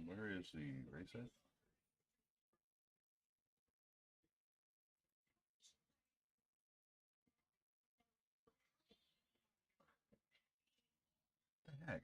Where is the race at? The heck?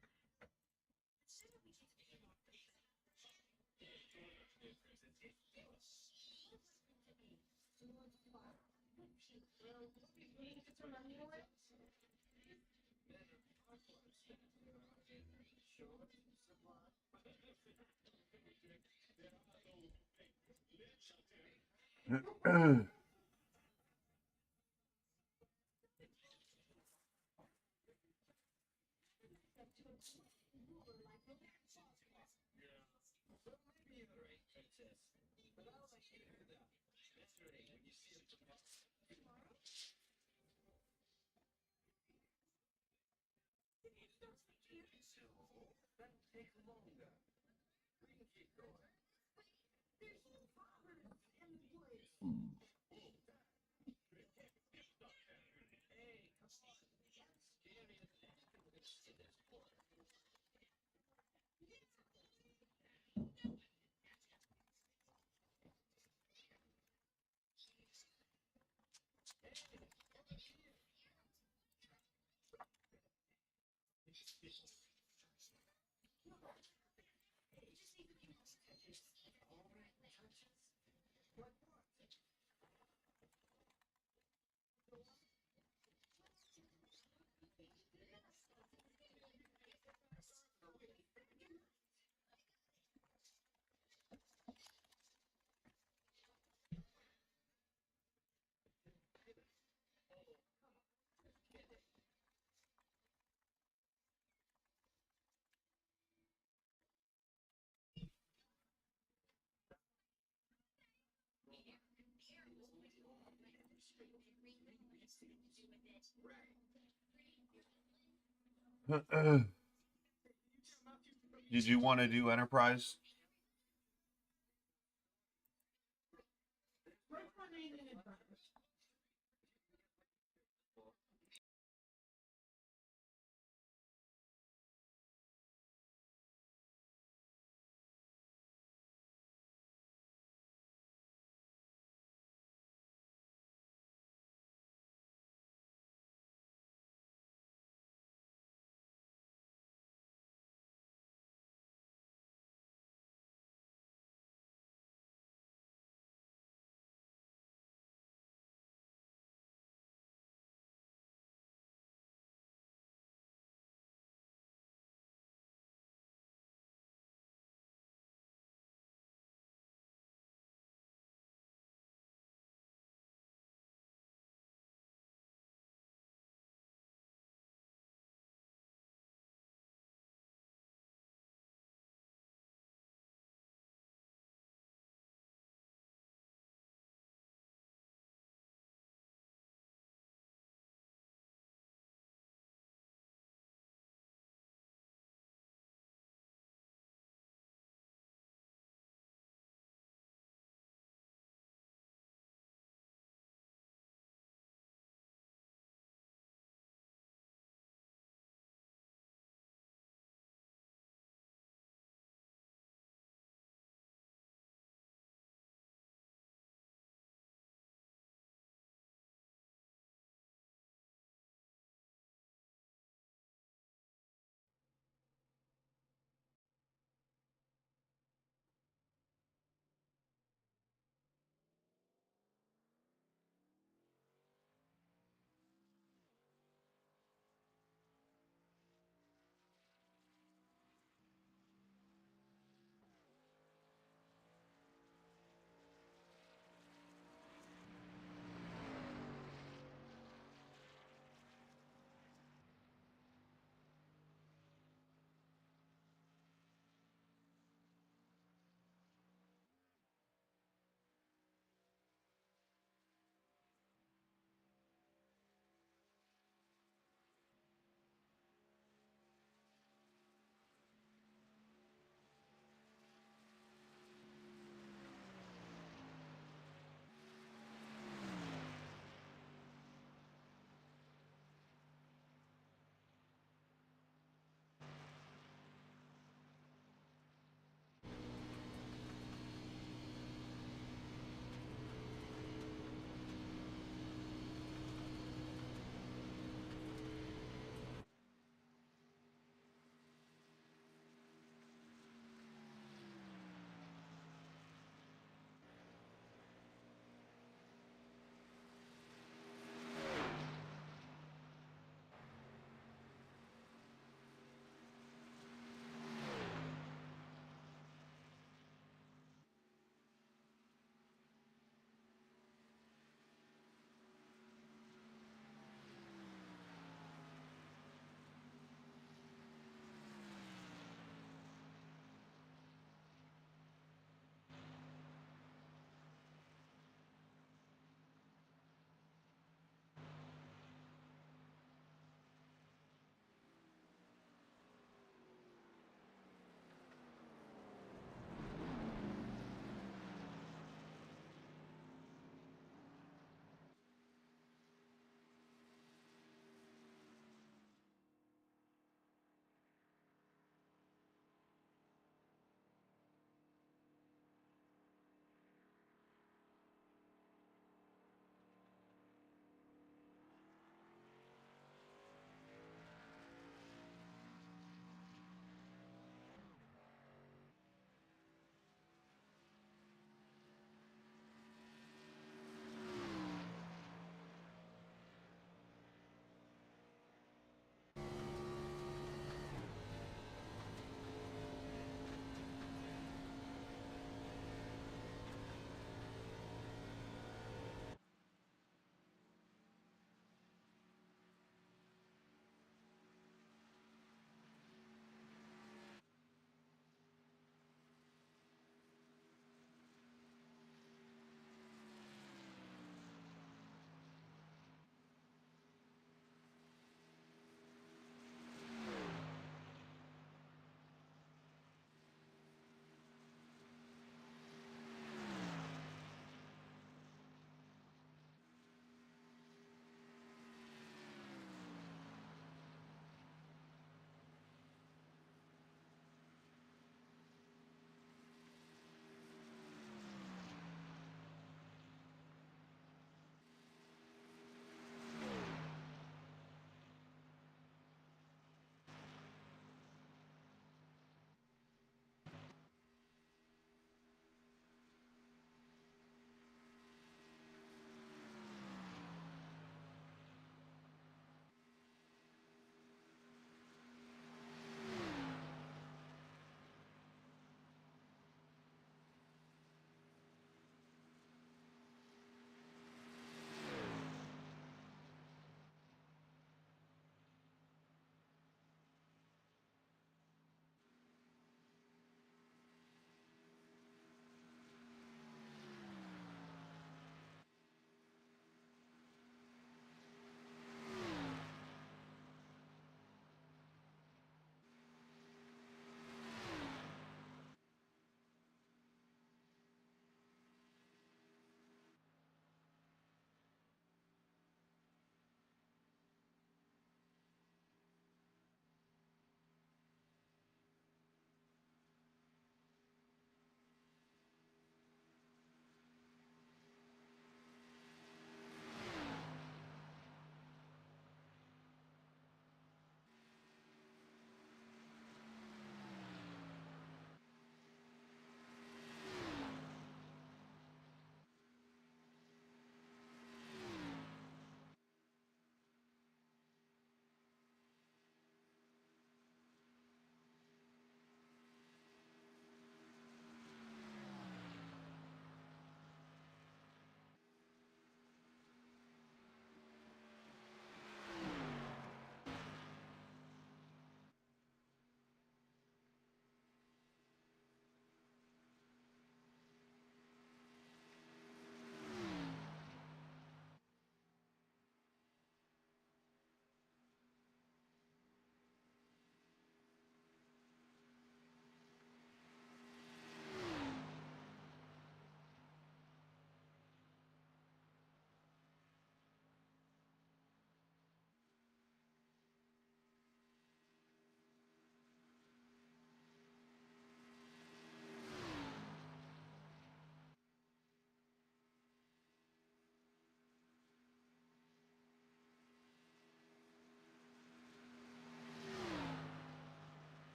Did you want to do Enterprise?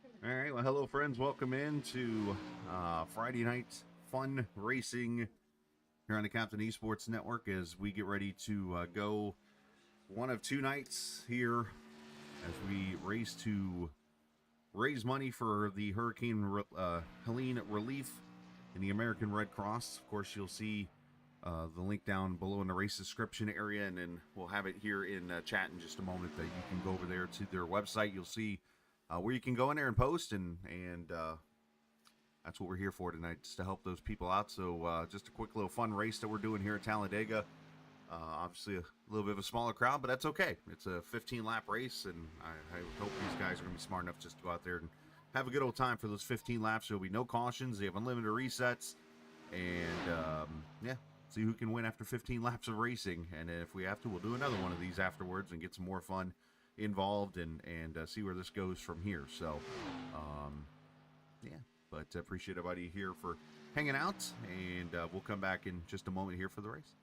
All right, well, hello, friends. Welcome in to Friday night fun racing here on the Captain Esports Network as we get ready to go one of two nights here as we race to raise money for the Hurricane Helene relief in the American Red Cross. Of course, you'll see the link down below in the race description area, and then we'll have it here in chat in just a moment that you can go over there to their website. You'll see where you can go in there and post, and that's what we're here for tonight, just to help those people out. So just a quick little fun race that we're doing here at Talladega. Obviously a little bit of a smaller crowd, but that's okay. It's a 15-lap race, and I hope these guys are going to be smart enough just to go out there and have a good old time for those 15 laps. There'll be no cautions. They have unlimited resets, and yeah, see who can win after 15 laps of racing. And if we have to, we'll do another one of these afterwards and get some more fun involved and see where this goes from here. So yeah, but appreciate everybody here for hanging out, and we'll come back in just a moment here for the race.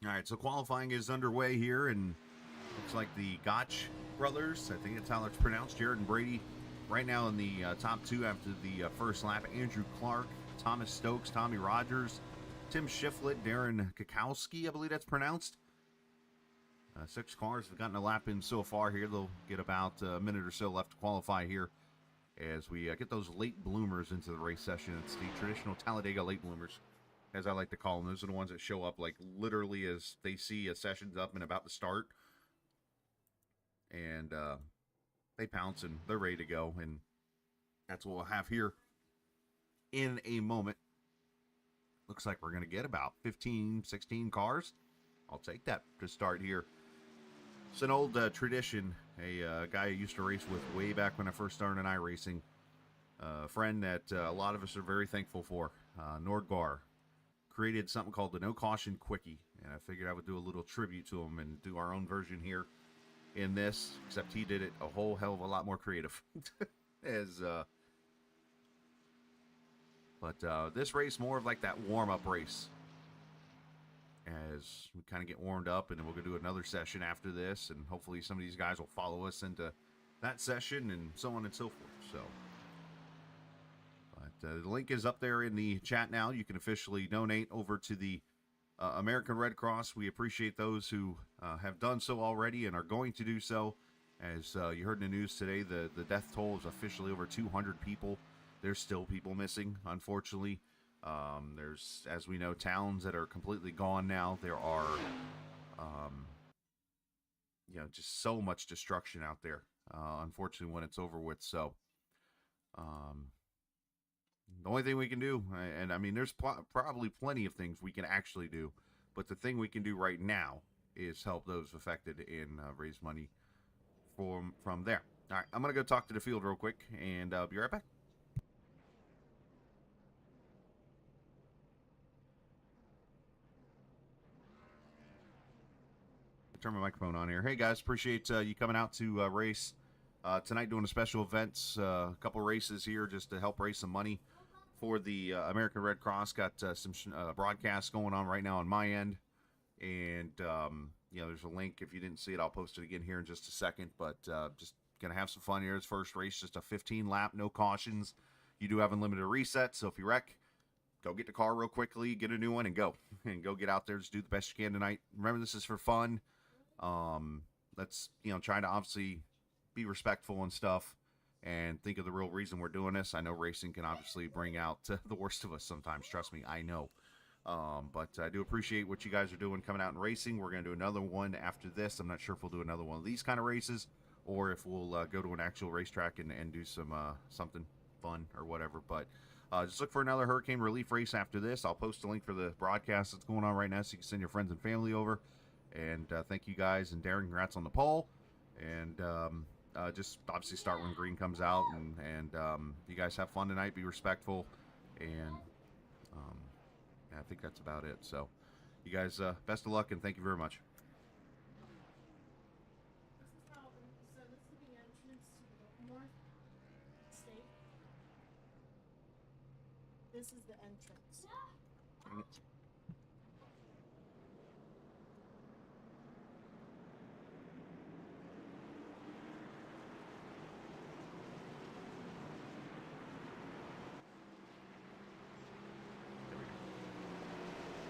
All right, so qualifying is underway here, and looks like the Gotch brothers, I think that's how it's pronounced, Jared and Brady, right now in the top two after the first lap. Andrew Clark, Thomas Stokes, Tommy Rogers, Tim Shiflett, Darren Kakowski, I believe that's pronounced. 6 cars have gotten a lap in so far here. They'll get about a minute or so left to qualify here as we get those late bloomers into the race session. It's the traditional Talladega late bloomers, as I like to call them. Those are the ones that show up like literally as they see a session's up and about to start, and they pounce and they're ready to go. And that's what we'll have here in a moment. Looks like we're going to get about 15, 16 cars. I'll take that to start here. It's an old tradition. A guy I used to race with way back when I first started in iRacing. A friend that a lot of us are very thankful for. Nordgar created something called the No Caution Quickie. And I figured I would do a little tribute to him and do our own version here in this. Except he did it a whole hell of a lot more creative. But this race more of like that warm-up race. As we kind of get warmed up, and then we're going to do another session after this, and hopefully some of these guys will follow us into that session, and so on and so forth. So, but the link is up there in the chat now. You can officially donate over to the American Red Cross. We appreciate those who have done so already and are going to do so. As you heard in the news today, the death toll is officially over 200 people. There's still people missing, unfortunately. There's, as we know, towns that are completely gone now. There are, just so much destruction out there, unfortunately, when it's over with. So, the only thing we can do, and I mean, there's probably plenty of things we can actually do, but the thing we can do right now is help those affected and raise money from there. All right, I'm going to go talk to the field real quick, and I'll be right back. Turn my microphone on here. Hey guys, appreciate you coming out to race tonight. Doing a special events, a couple races here just to help raise some money for the American Red Cross. Got some broadcasts going on right now on my end, and there's a link. If you didn't see it, I'll post it again here in just a second. But just gonna have some fun here. It's first race, just a 15 lap, no cautions. You do have unlimited resets, so if you wreck, go get the car real quickly, get a new one, and go get out there. Just do the best you can tonight. Remember, this is for fun. Let's try to obviously be respectful and stuff, and think of the real reason we're doing this. I know racing can obviously bring out the worst of us sometimes. Trust me, I know. But I do appreciate what you guys are doing, coming out and racing. We're going to do another one after this. I'm not sure if we'll do another one of these kind of races, or if we'll go to an actual racetrack and do some something fun or whatever. But just look for another hurricane relief race after this. I'll post a link for the broadcast that's going on right now, so you can send your friends and family over. And thank you guys, and Darren, congrats on the pole. And just obviously start when green comes out, and you guys have fun tonight. Be respectful, and I think that's about it. So you guys, best of luck, and thank you very much. This is the entrance to the North State. This is the entrance. Dang it.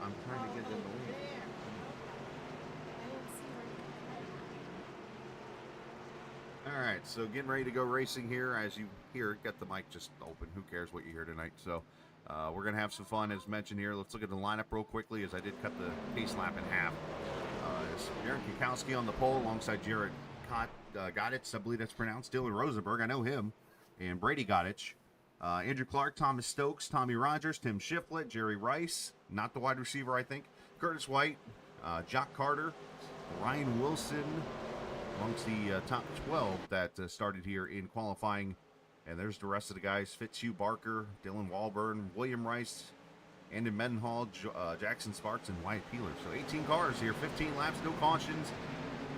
I'm trying to get them to leave. All right, so getting ready to go racing here. As you hear, got the mic just open. Who cares what you hear tonight? So we're going to have some fun, as mentioned here. Let's look at the lineup real quickly, as I did cut the pace lap in half. It's Aaron Kikowski on the pole alongside Jared Godditch, I believe that's pronounced. Dylan Rosenberg, I know him. And Brady Godditch. Andrew Clark, Thomas Stokes, Tommy Rogers, Tim Shiflett, Jerry Rice, not the wide receiver, I think, Curtis White, Jock Carter, Ryan Wilson, amongst the top 12 that started here in qualifying. And there's the rest of the guys: Fitzhugh Barker, Dylan Walburn, William Rice, Andon Mendenhall, Jackson Sparks, and Wyatt Peeler. So 18 cars here, 15 laps, no cautions.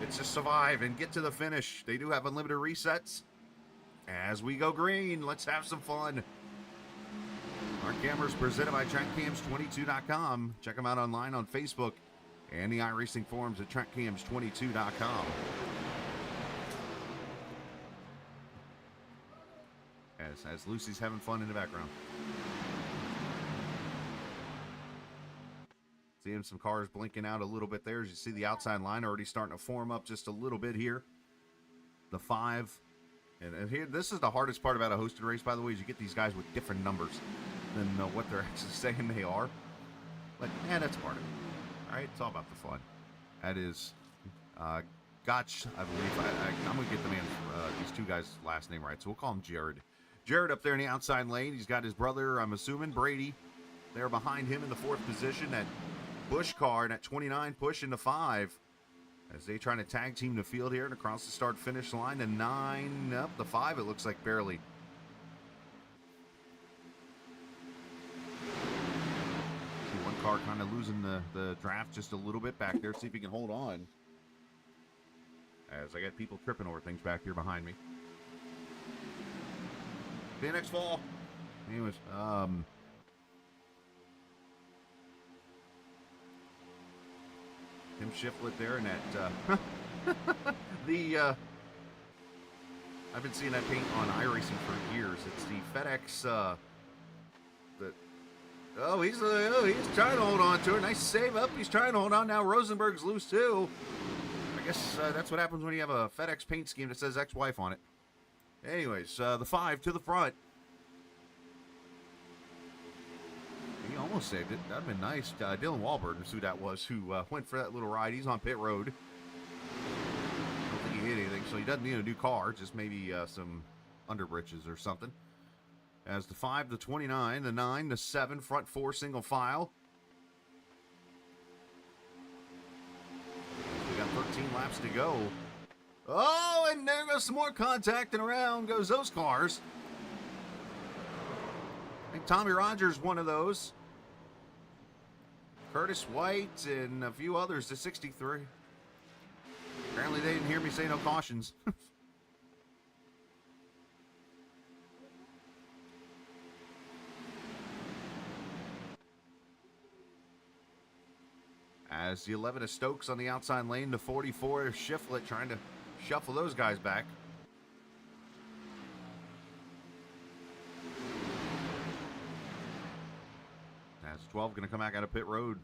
It's just survive and get to the finish. They do have unlimited resets. As we go green, let's have some fun. Our cameras presented by TrackCams22.com. Check them out online on Facebook and the iRacing forums at TrackCams22.com. As Lucy's having fun in the background. Seeing some cars blinking out a little bit there. As you see the outside line already starting to form up just a little bit here. The 5. And here, this is the hardest part about a hosted race, by the way, is you get these guys with different numbers than what they're actually saying they are. But, that's part of it. All right, it's all about the fun. That is Gotch, I believe. I'm going to get the man, these two guys' last name right, so we'll call him Jared. Jared up there in the outside lane. He's got his brother, I'm assuming, Brady, there behind him in the 4th position. That Busch car in at 29 pushing the 5. As they trying to tag team the field here and across the start-finish line. The 9, up the 5, it looks like barely. See one car kind of losing the draft just a little bit back there. See if he can hold on. As I got people tripping over things back here behind me. Phoenix Fall. Anyways, Tim Shiflett there, and that I've been seeing that paint on iRacing for years. It's the FedEx he's trying to hold on to it. Nice save up. He's trying to hold on now. Rosenberg's loose too. I guess that's what happens when you have a FedEx paint scheme that says ex-wife on it. Anyways, the 5 to the front. He almost saved it. That'd been nice. Dylan Walburn is who that was, who went for that little ride. He's on pit road. I don't think he hit anything, so he doesn't need a new car. Just maybe some underbritches or something. As the 5, the 29, the 9, the 7, front 4 single file. We got 13 laps to go. Oh, and there goes some more contact, and around goes those cars. I think Tommy Rogers, one of those. Curtis White and a few others to 63. Apparently they didn't hear me say no cautions. As the 11 of Stokes on the outside lane, the 44 of Shiflett trying to shuffle those guys back. As 12 going to come back out of pit road.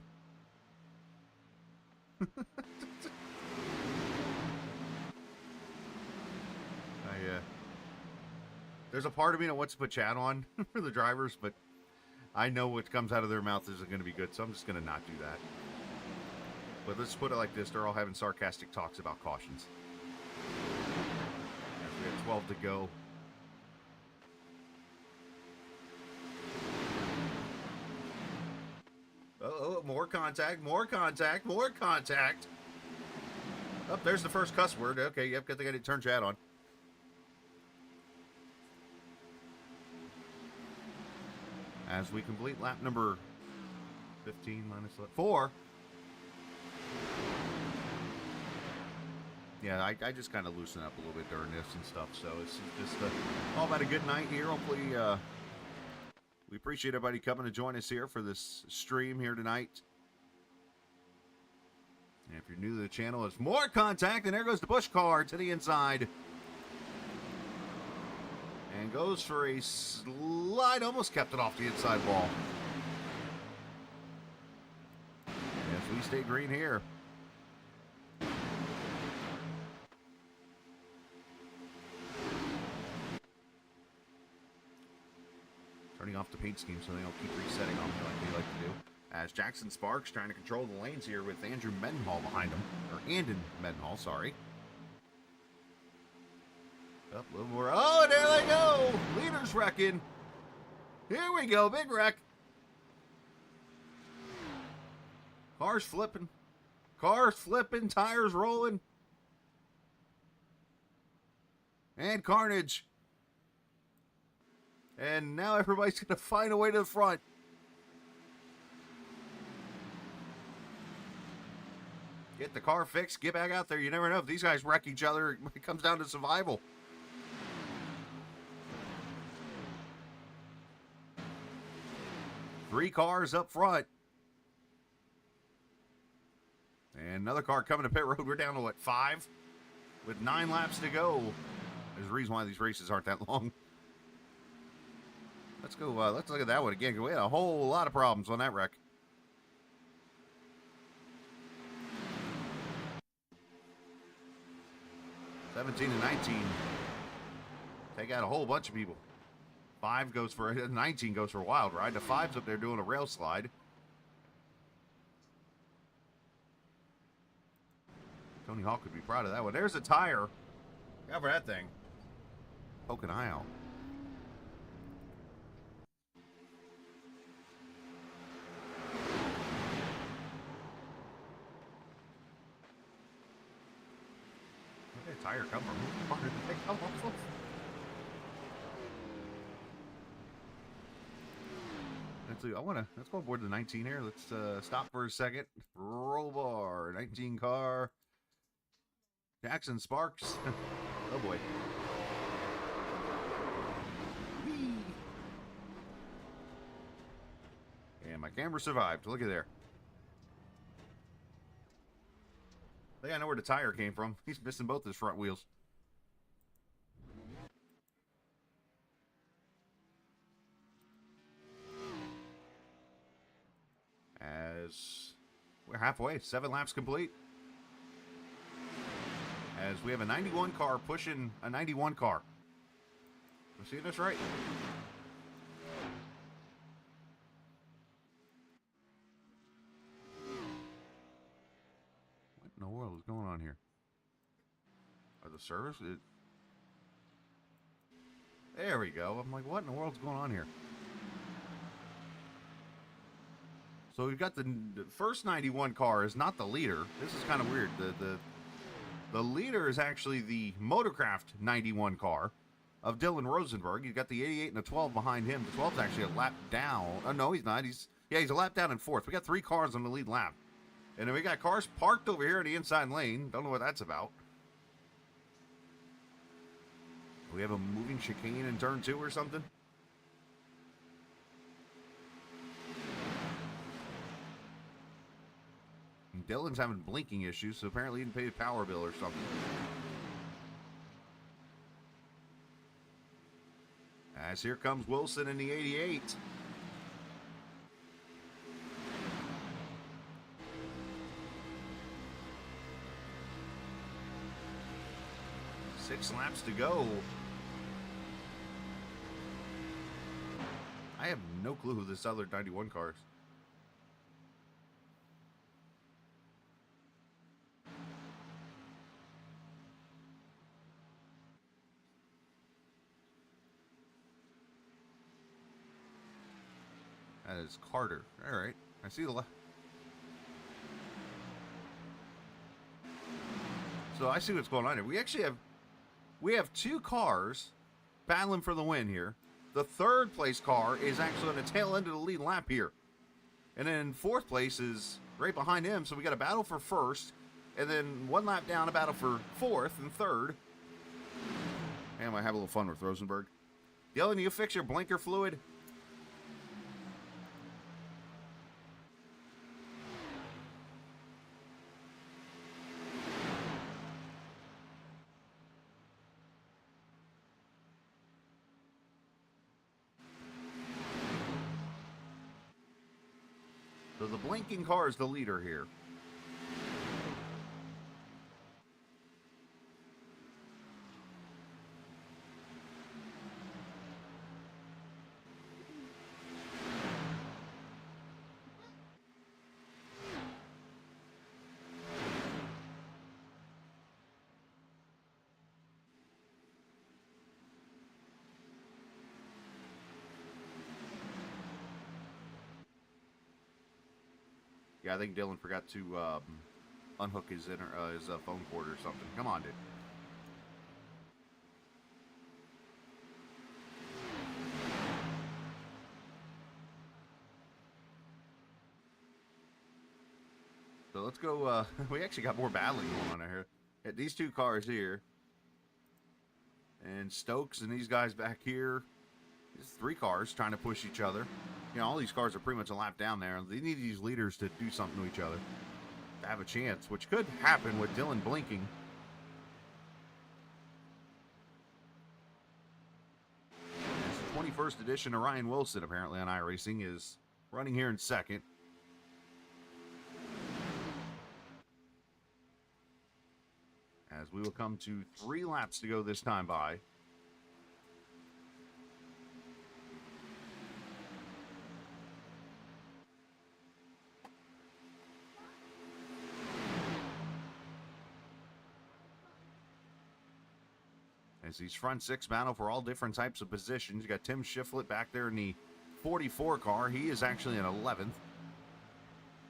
There's a part of me that wants to put chat on for the drivers, but I know what comes out of their mouth isn't going to be good, so I'm just going to not do that. But let's put it like this. They're all having sarcastic talks about cautions. As we have 12 to go. Oh, more contact, more contact, more contact. Oh, there's the first cuss word. Okay, yep, good thing I didn't turn chat on. As we complete lap number 15 minus 4. Yeah, I just kind of loosen up a little bit during this and stuff, so it's just all about a good night here. Hopefully, we appreciate everybody coming to join us here for this stream here tonight. And if you're new to the channel, it's more contact, and there goes the Busch car to the inside. And goes for a slide, almost kept it off the inside wall. As we stay green here. Turning off the paint scheme so they don't keep resetting on me like they like to do. As Jackson Sparks trying to control the lanes here with Andrew Mendenhall behind him. Or Andon Mendenhall, sorry. Up a little more. Oh, there they go. Leaders wrecking. Here we go. Big wreck. Cars flipping. Cars flipping. Tires rolling. And carnage. And now everybody's going to find a way to the front. Get the car fixed. Get back out there. You never know if these guys wreck each other. It comes down to survival. Three cars up front. And another car coming to pit road. We're down to, what, 5? With 9 laps to go. There's a reason why these races aren't that long. Let's go, let's look at that one again. We had a whole lot of problems on that wreck. (17 and 19). Take out a whole bunch of people. 19 goes for a wild ride. The 5's up there doing a rail slide. Tony Hawk could be proud of that one. There's a tire. Look out for that thing. Poking an eye out. Where did that tire come from? Where did they come from? Let's go aboard the 19 here. Let's stop for a second. Roll bar, 19 car. Jackson Sparks. Oh boy. Whee. And my camera survived. Look at there. I think I know where the tire came from. He's missing both his front wheels. As we're halfway, 7 laps complete. As we have a 91 car pushing a 91 car. You seeing this right? What in the world is going on here? Are the service? There we go. I'm like, what in the world's going on here? So we've got the first 91 car is not the leader. This is kind of weird. The The leader is actually the Motorcraft 91 car of Dylan Rosenberg. He's got the 88 and the 12 behind him. The 12's actually a lap down. Oh, no, he's not. He's a lap down in fourth. We got 3 cars on the lead lap. And then we got cars parked over here in the inside lane. Don't know what that's about. We have a moving chicane in turn 2 or something. And Dylan's having blinking issues, so apparently he didn't pay a power bill or something. As here comes Wilson in the 88. Six laps to go. I have no clue who this other 91 car is. That is Carter. All right. I see the left. So I see what's going on here. We have 2 cars battling for the win here. The 3rd place car is actually on the tail end of the lead lap here. And then 4th place is right behind him. So we got a battle for 1st. And then 1 lap down, a battle for 4th and 3rd. And I might have a little fun with Rosenberg. Dylan, you fix your blinker fluid? So the blinking car is the leader here. Yeah, I think Dylan forgot to unhook his phone cord or something. Come on, dude. So let's go. We actually got more battling going on here. At these 2 cars here. And Stokes and these guys back here. There's 3 cars trying to push each other. You know, all these cars are pretty much a lap down there. They need these leaders to do something to each other. To have a chance, which could happen with Dylan blinking. This 21st edition of Ryan Wilson, apparently, on iRacing, is running here in 2nd. As we will come to 3 laps to go this time by. As these front 6 battle for all different types of positions. You got Tim Shiflett back there in the 44 car. He is actually in 11th.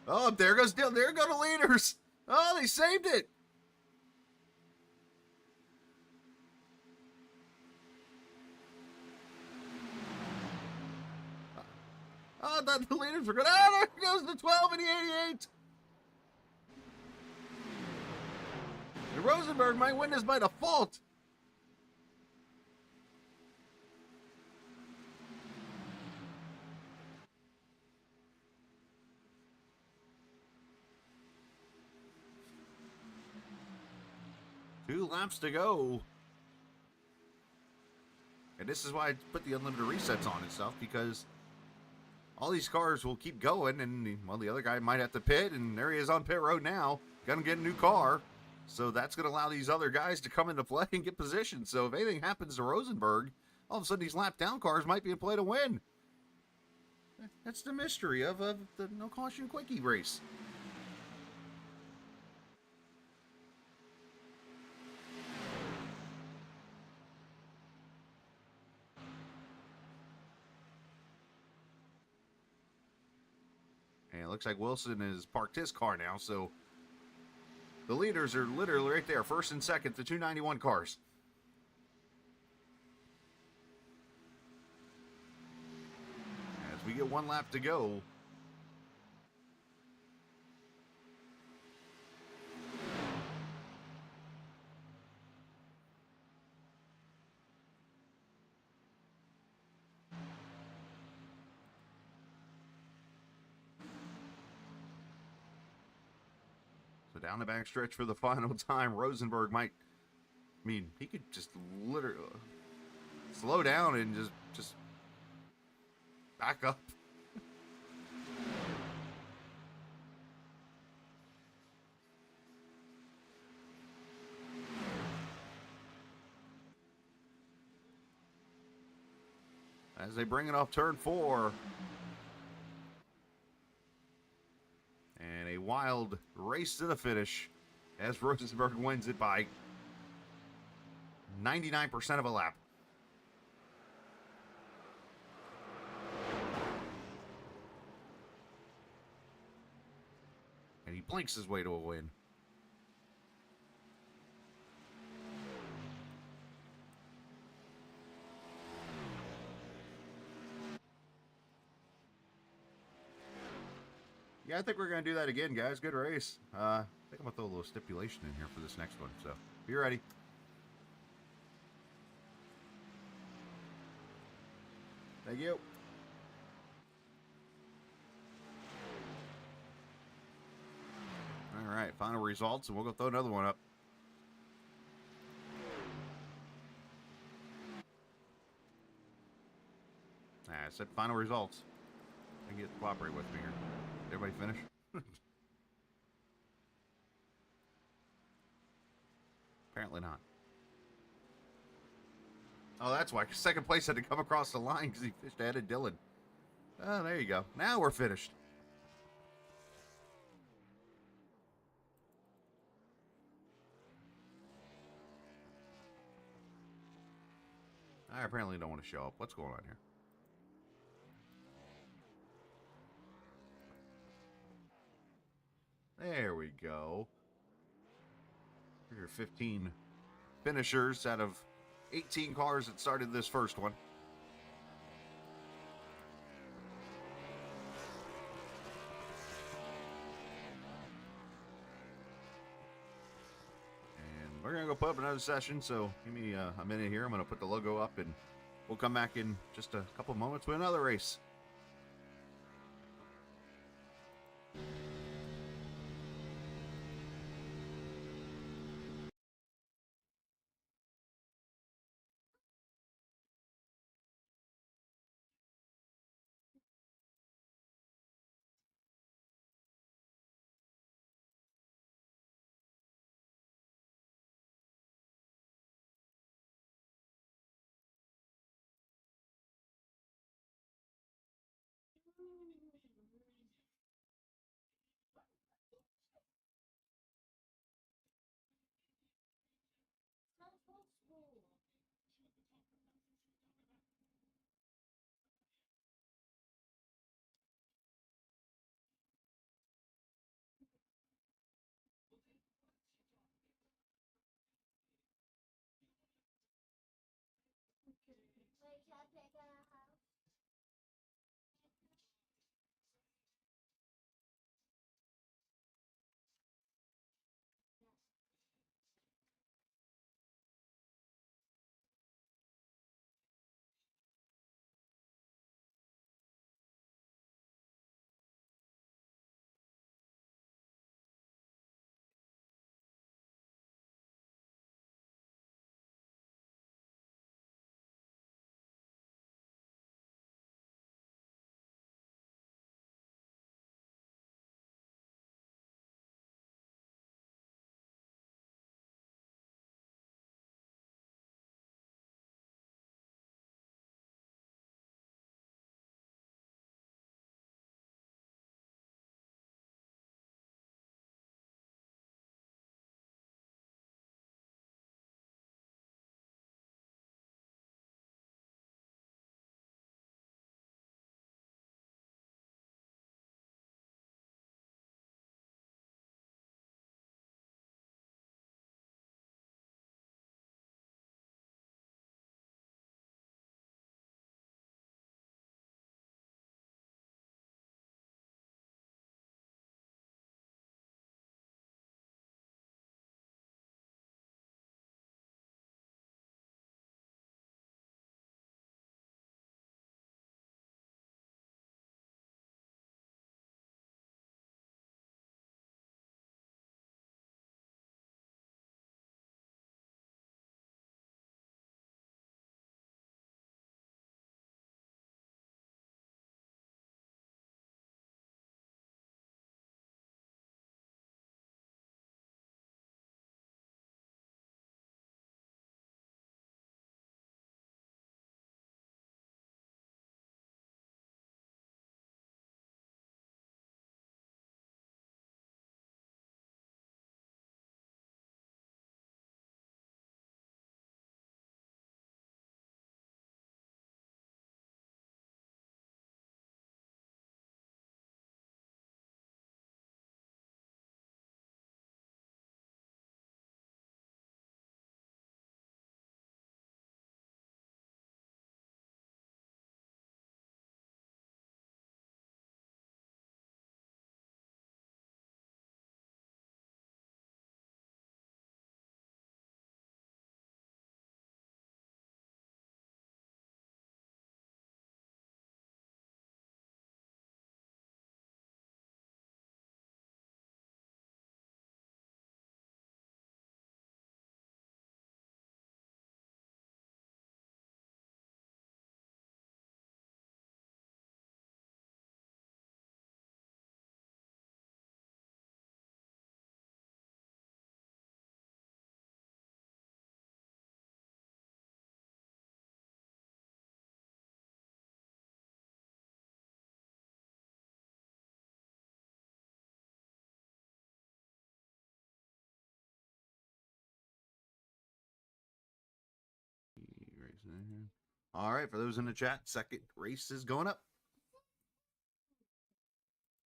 Oh, there goes Dylan. There go the leaders. Oh, they saved it. Oh, the leaders are good. Oh, there goes the 12 and the 88. And Rosenberg might win this by default. Two laps to go. And this is why I put the unlimited resets on and stuff, because all these cars will keep going, and, well, the other guy might have to pit, and there he is on pit road now. Gonna get a new car. So that's going to allow these other guys to come into play and get positioned. So if anything happens to Rosenberg, all of a sudden these lap down cars might be in play to win. That's the mystery of the no caution quickie race. And it looks like Wilson has parked his car now, so The leaders are literally right there, first and second, the 291 cars. As we get one lap to go. So down the backstretch for the final time. Rosenberg might, I mean, he could just literally slow down and just back up. As they bring it off turn 4. And a wild race to the finish as Rosenberg wins it by 99% of a lap. And he blinks his way to a win. Yeah, I think we're going to do that again, guys. Good race. I think I'm going to throw a little stipulation in here for this next one. So, be ready. Thank you. All right, final results, and we'll go throw another one up. I said final results. I can get to cooperate with me here. Everybody finish? Apparently not. Oh, that's why. Second place had to come across the line because he fished ahead of Dylan. Oh, there you go. Now we're finished. I apparently don't want to show up. What's going on here? There we go. Here are 15 finishers out of 18 cars that started this first one. And we're going to go put up another session, so give me a minute here. I'm going to put the logo up, and we'll come back in just a couple moments with another race. All right, for those in the chat, second race is going up.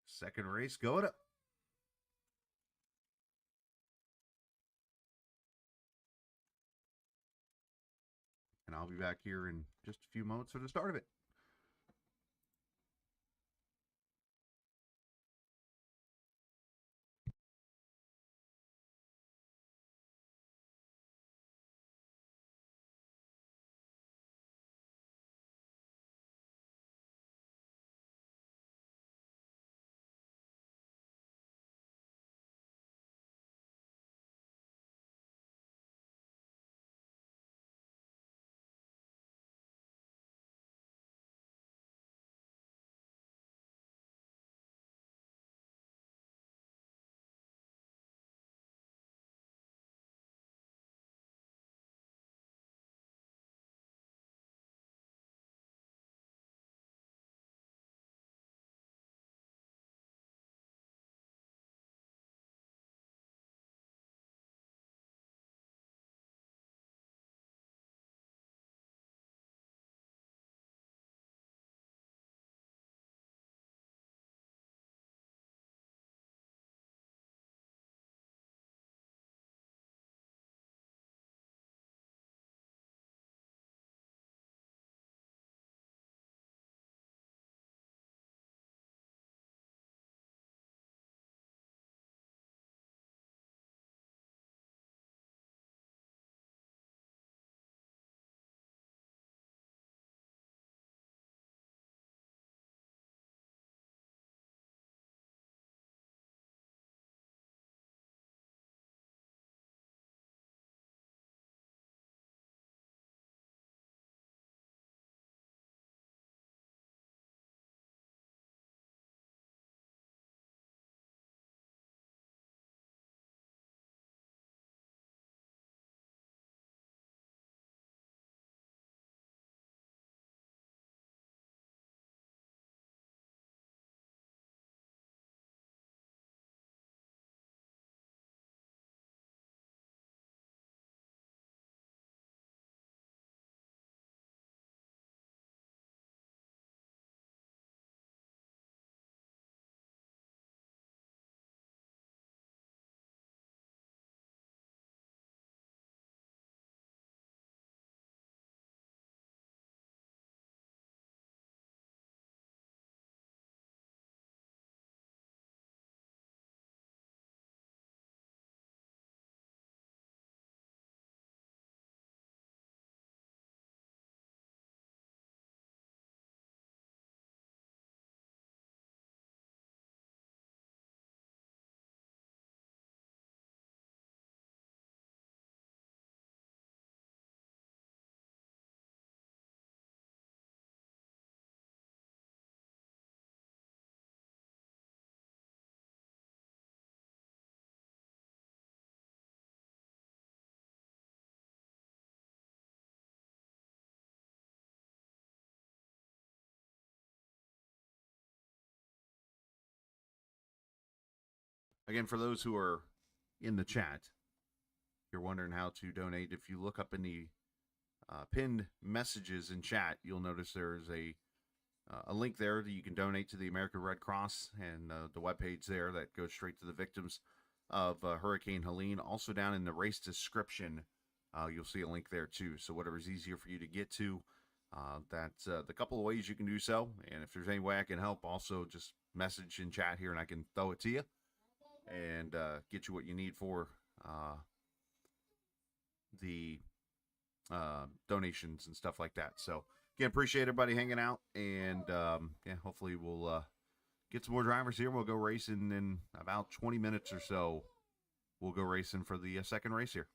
Second race going up. And I'll be back here in just a few moments for the start of it. Again, for those who are in the chat, you're wondering how to donate. If you look up in the pinned messages in chat, you'll notice there's a link there that you can donate to the American Red Cross and the webpage there that goes straight to the victims of Hurricane Helene. Also down in the race description, you'll see a link there too. So whatever's easier for you to get to, that's the couple of ways you can do so. And if there's any way I can help, also just message in chat here and I can throw it to you and get you what you need for the donations and stuff like that. So again, appreciate everybody hanging out, and yeah, hopefully we'll get some more drivers here. We'll go racing in about 20 minutes or so. We'll go racing for the second race here.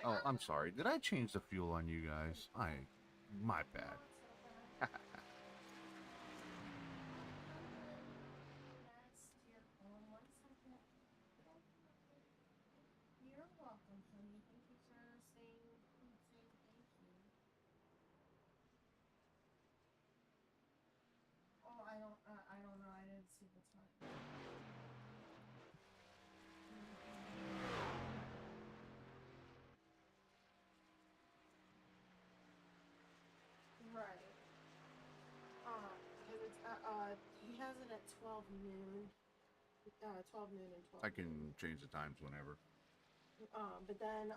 Oh, I'm sorry. Did I change the fuel on you guys? My bad. You're welcome, honey. Thank you for saying thank you. Oh, I don't know. I didn't see the time. Right. Because it's he has it at 12 noon. 12 noon and 12. I can change the times whenever. But then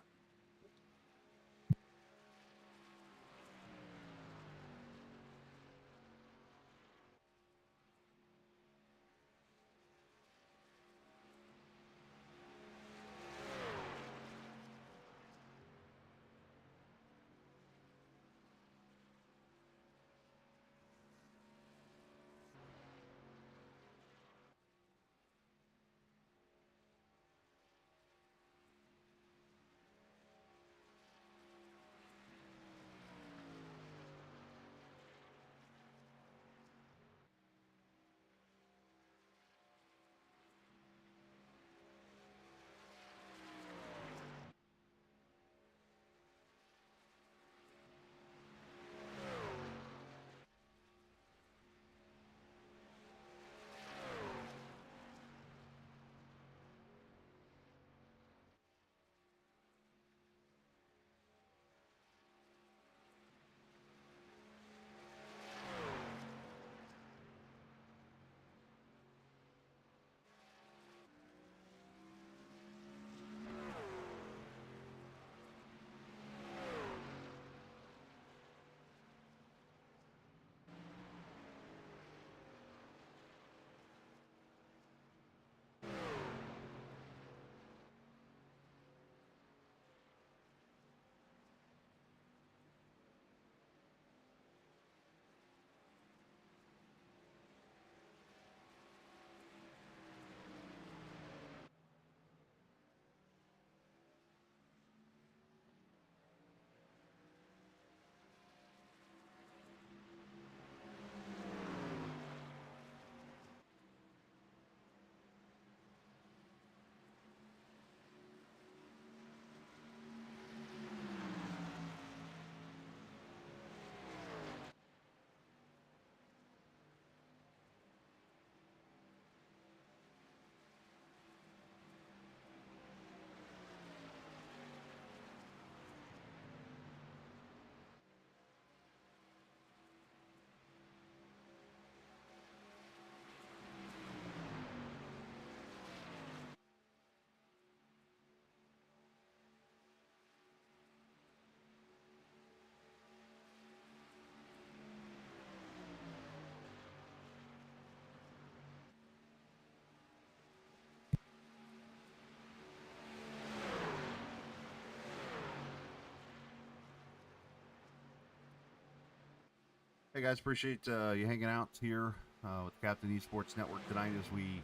Hey guys, appreciate you hanging out here with Captain Esports Network tonight as we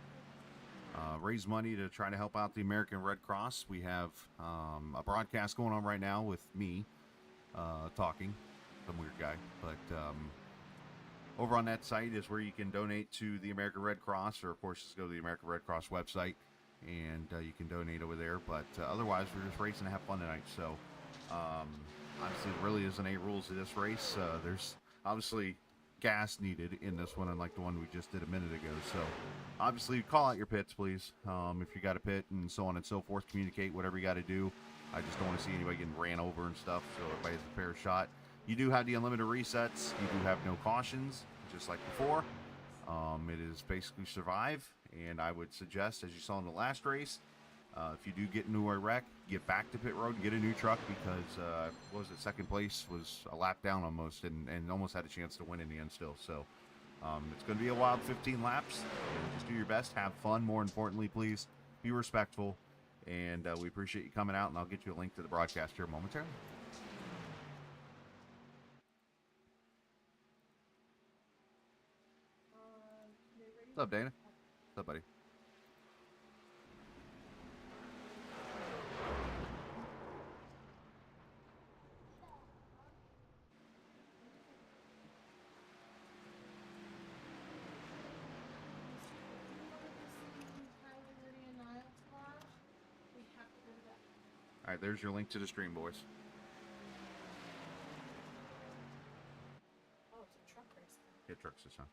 raise money to try to help out the American Red Cross. We have a broadcast going on right now with me talking, some weird guy, but over on that site is where you can donate to the American Red Cross, or of course just go to the American Red Cross website and you can donate over there. But otherwise, we're just racing to have fun tonight. So honestly, there really isn't any rules to this race. There's obviously gas needed in this one, unlike the one we just did a minute ago. So obviously, call out your pits, please. If you got a pit and so on and so forth, communicate whatever you got to do. I just don't want to see anybody getting ran over and stuff, so everybody has a fair shot. You do have the unlimited resets. You do have no cautions, just like before. It is basically survive, and I would suggest, as you saw in the last race, if you do get into a wreck, get back to pit road and get a new truck, because what was it, second place was a lap down almost, and almost had a chance to win in the end still. So it's going to be a wild 15 laps. And just do your best, have fun. More importantly, please be respectful, and we appreciate you coming out. And I'll get you a link to the broadcast here momentarily. What's up, Dana? What's up, buddy? right, there's your link to the stream, boys. Oh, it's a truck race. Hit trucks this time.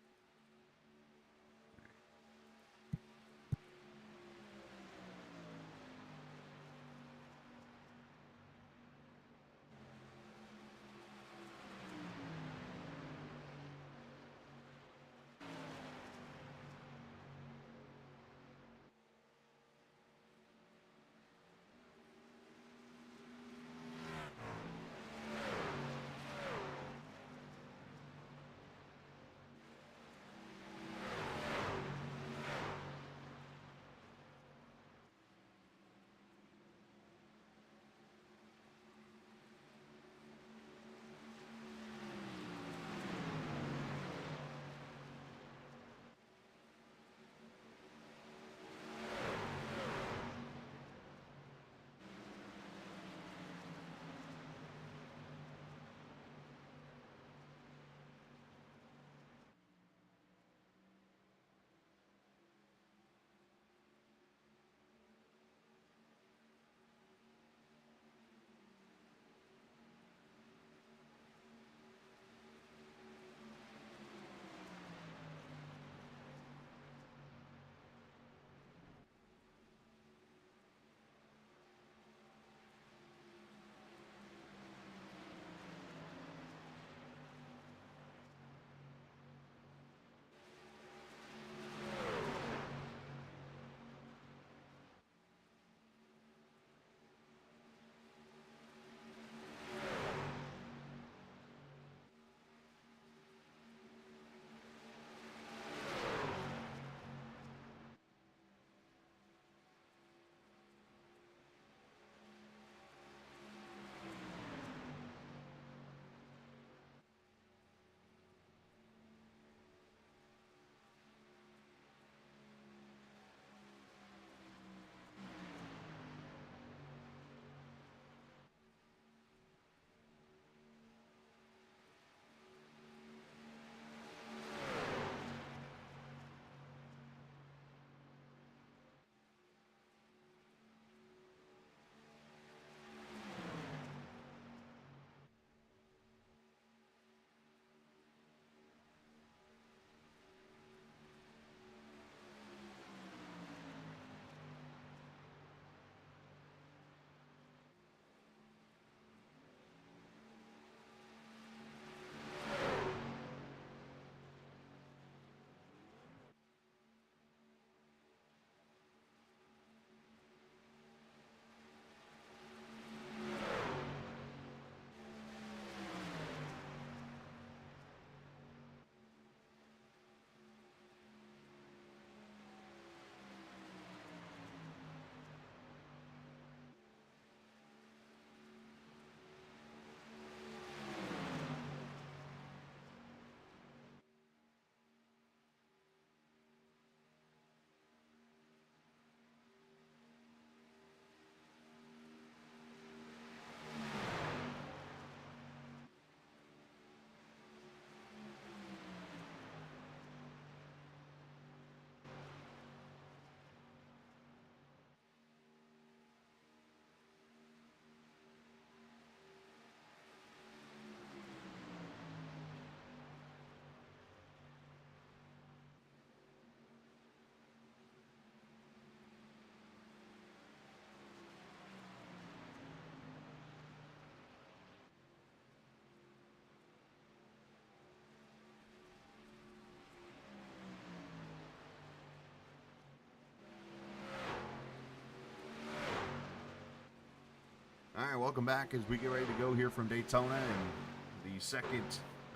All right, welcome back as we get ready to go here from Daytona and the second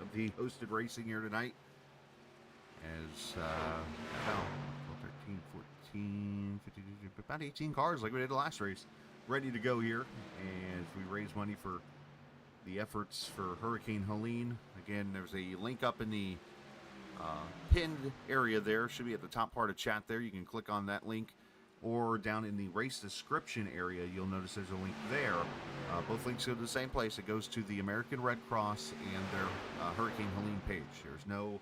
of the hosted racing here tonight. As about 13, 14, 15, about 18 cars like we did the last race, ready to go here as we raise money for the efforts for Hurricane Helene. Again, there's a link up in the pinned area there. Should be at the top part of chat there. You can click on that link. Or down in the race description area, you'll notice there's a link there. Both links go to the same place. It goes to the American Red Cross and their Hurricane Helene page. There's no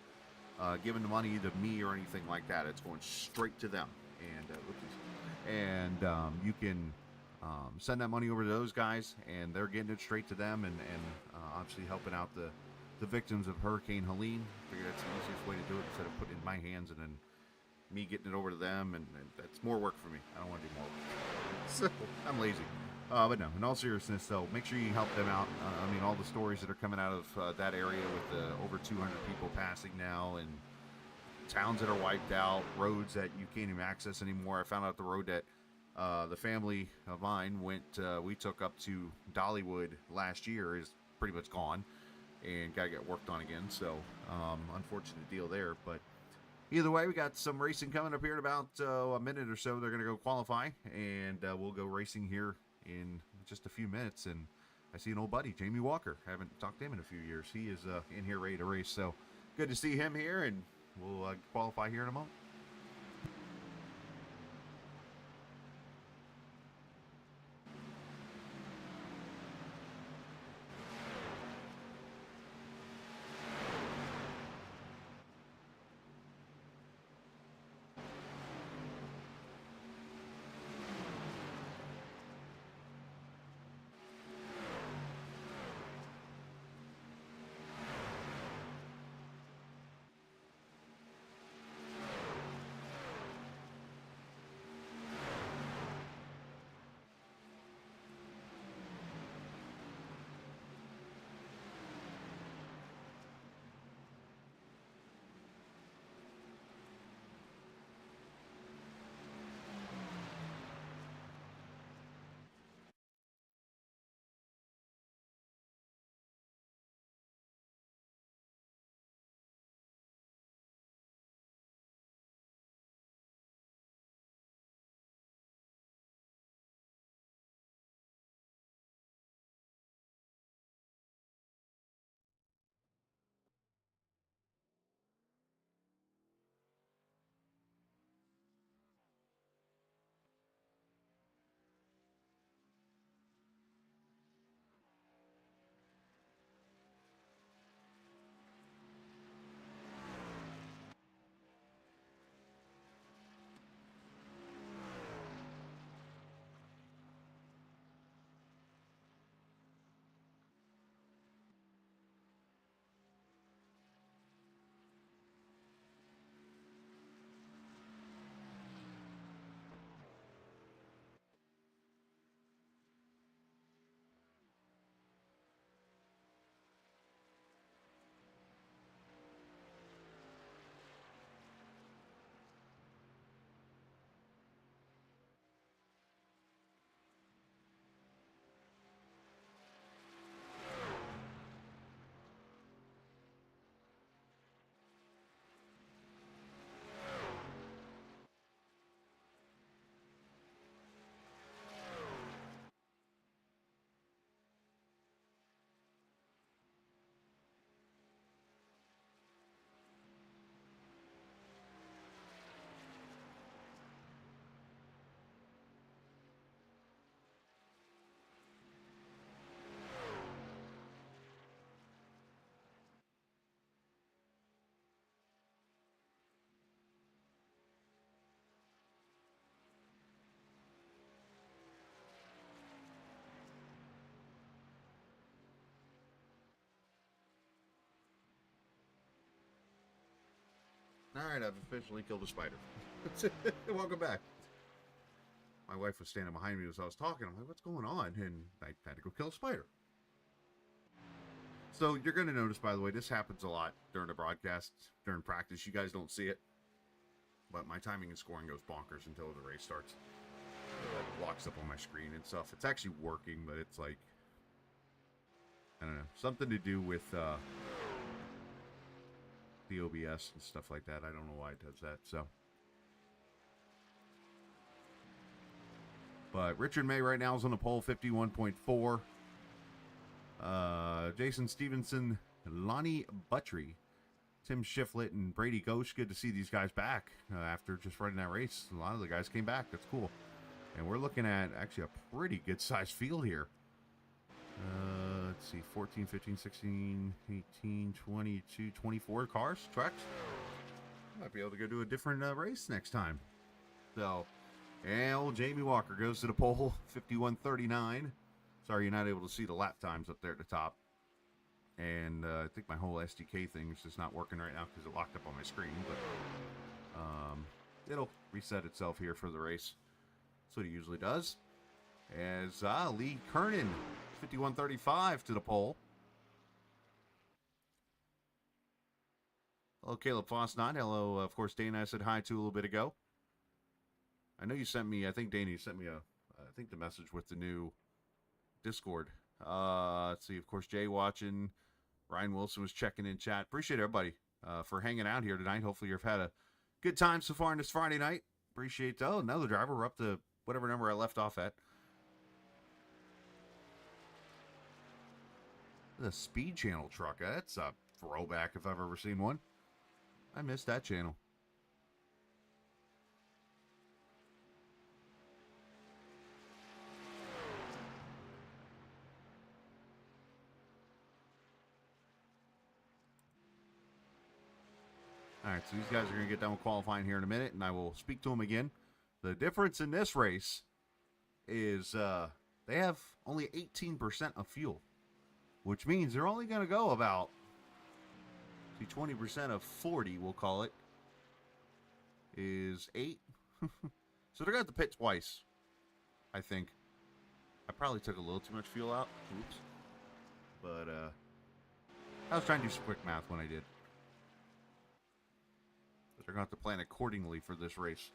giving the money to me or anything like that. It's going straight to them. And you can send that money over to those guys, and they're getting it straight to them, and obviously helping out the victims of Hurricane Helene. Figured that's the easiest way to do it instead of putting it in my hands and then me getting it over to them, and that's more work for me. I don't want to do more work. So I'm lazy. But no, in all seriousness, though, make sure you help them out. I mean, all the stories that are coming out of that area with the over 200 people passing now, and towns that are wiped out, roads that you can't even access anymore. I found out the road that the family of mine we took up to Dollywood last year is pretty much gone and got to get worked on again. So, unfortunate deal there. But either way, we got some racing coming up here in about a minute or so. They're going to go qualify, and we'll go racing here in just a few minutes. And I see an old buddy, Jamie Walker. I haven't talked to him in a few years. He is in here ready to race. So good to see him here, and we'll qualify here in a moment. All right, I've officially killed a spider. Welcome back. My wife was standing behind me as I was talking. I'm like, what's going on? And I had to go kill a spider. So you're going to notice, by the way, this happens a lot during the broadcast, during practice. You guys don't see it, but my timing and scoring goes bonkers until the race starts. It locks up on my screen and stuff. It's actually working, but it's like, I don't know, something to do with the OBS and stuff like that. I don't know why it does that. So, but Richard May right now is on the pole, 51.4. Jason Stevenson, Lonnie Buttry, Tim Shiflett, and Brady Ghosh. Good to see these guys back after just running that race. A lot of the guys came back. That's cool. And we're looking at actually a pretty good sized field here. Let's see, 14, 15, 16, 18, 22, 24 cars, trucks. Might be able to go do a different race next time. So, And old Jamie Walker goes to the pole, 51.39. Sorry you're not able to see the lap times up there at the top. And I think my whole SDK thing is just not working right now because it locked up on my screen. But it'll reset itself here for the race. That's what it usually does. As Lee Kernan, 51.35 to the pole. Hello, Caleb Foss9. Hello, of course, Dana I said hi to a little bit ago. I know you sent me, I think, Dana, you sent me the message with the new Discord. Let's see, of course, Jay watching. Ryan Wilson was checking in chat. Appreciate everybody for hanging out here tonight. Hopefully you've had a good time so far on this Friday night. Appreciate, another driver. We're up to whatever number I left off at. The Speed Channel truck. That's a throwback if I've ever seen one. I missed that channel. All right, so these guys are going to get done with qualifying here in a minute, and I will speak to them again. The difference in this race is they have only 18% of fuel, which means they're only going to go about 20% of 40, we'll call it, is 8. So they're going to have to pit twice, I think. I probably took a little too much fuel out. Oops. But I was trying to do some quick math when I did. But they're going to have to plan accordingly for this race.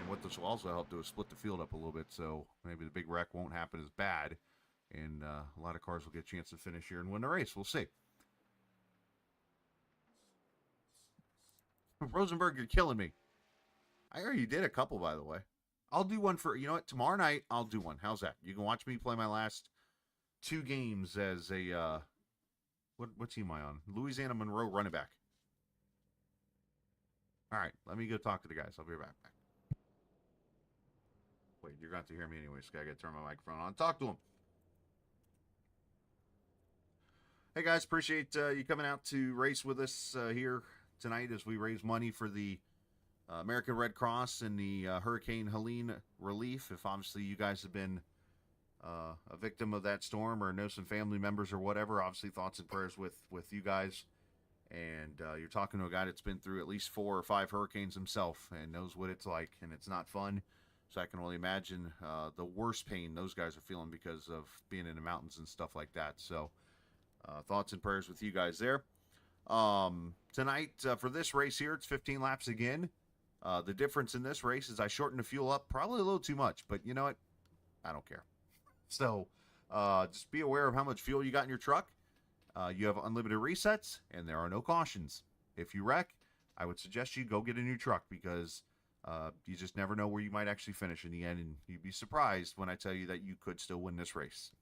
And what this will also help do is split the field up a little bit, so maybe the big wreck won't happen as bad. And a lot of cars will get a chance to finish here and win the race. We'll see. Rosenberg, you're killing me. I already did a couple, by the way. I'll do one for, you know what, tomorrow night, I'll do one. How's that? You can watch me play my last 2 games as a, what team am I on? Louisiana Monroe running back. All right, let me go talk to the guys. I'll be right back. Wait, you're going to have to hear me anyway, so I got to turn my microphone on. Talk to them. Hey, guys, appreciate you coming out to race with us here tonight as we raise money for the American Red Cross and the Hurricane Helene relief. If obviously you guys have been a victim of that storm or know some family members or whatever, obviously thoughts and prayers with you guys. And you're talking to a guy that's been through at least 4 or 5 hurricanes himself and knows what it's like, and it's not fun. So I can only imagine the worst pain those guys are feeling because of being in the mountains and stuff like that. So thoughts and prayers with you guys there. Tonight, for this race here, it's 15 laps again. The difference in this race is I shortened the fuel up probably a little too much, but you know what? I don't care. So just be aware of how much fuel you got in your truck. You have unlimited resets, and there are no cautions. If you wreck, I would suggest you go get a new truck because you just never know where you might actually finish in the end, and you'd be surprised when I tell you that you could still win this race.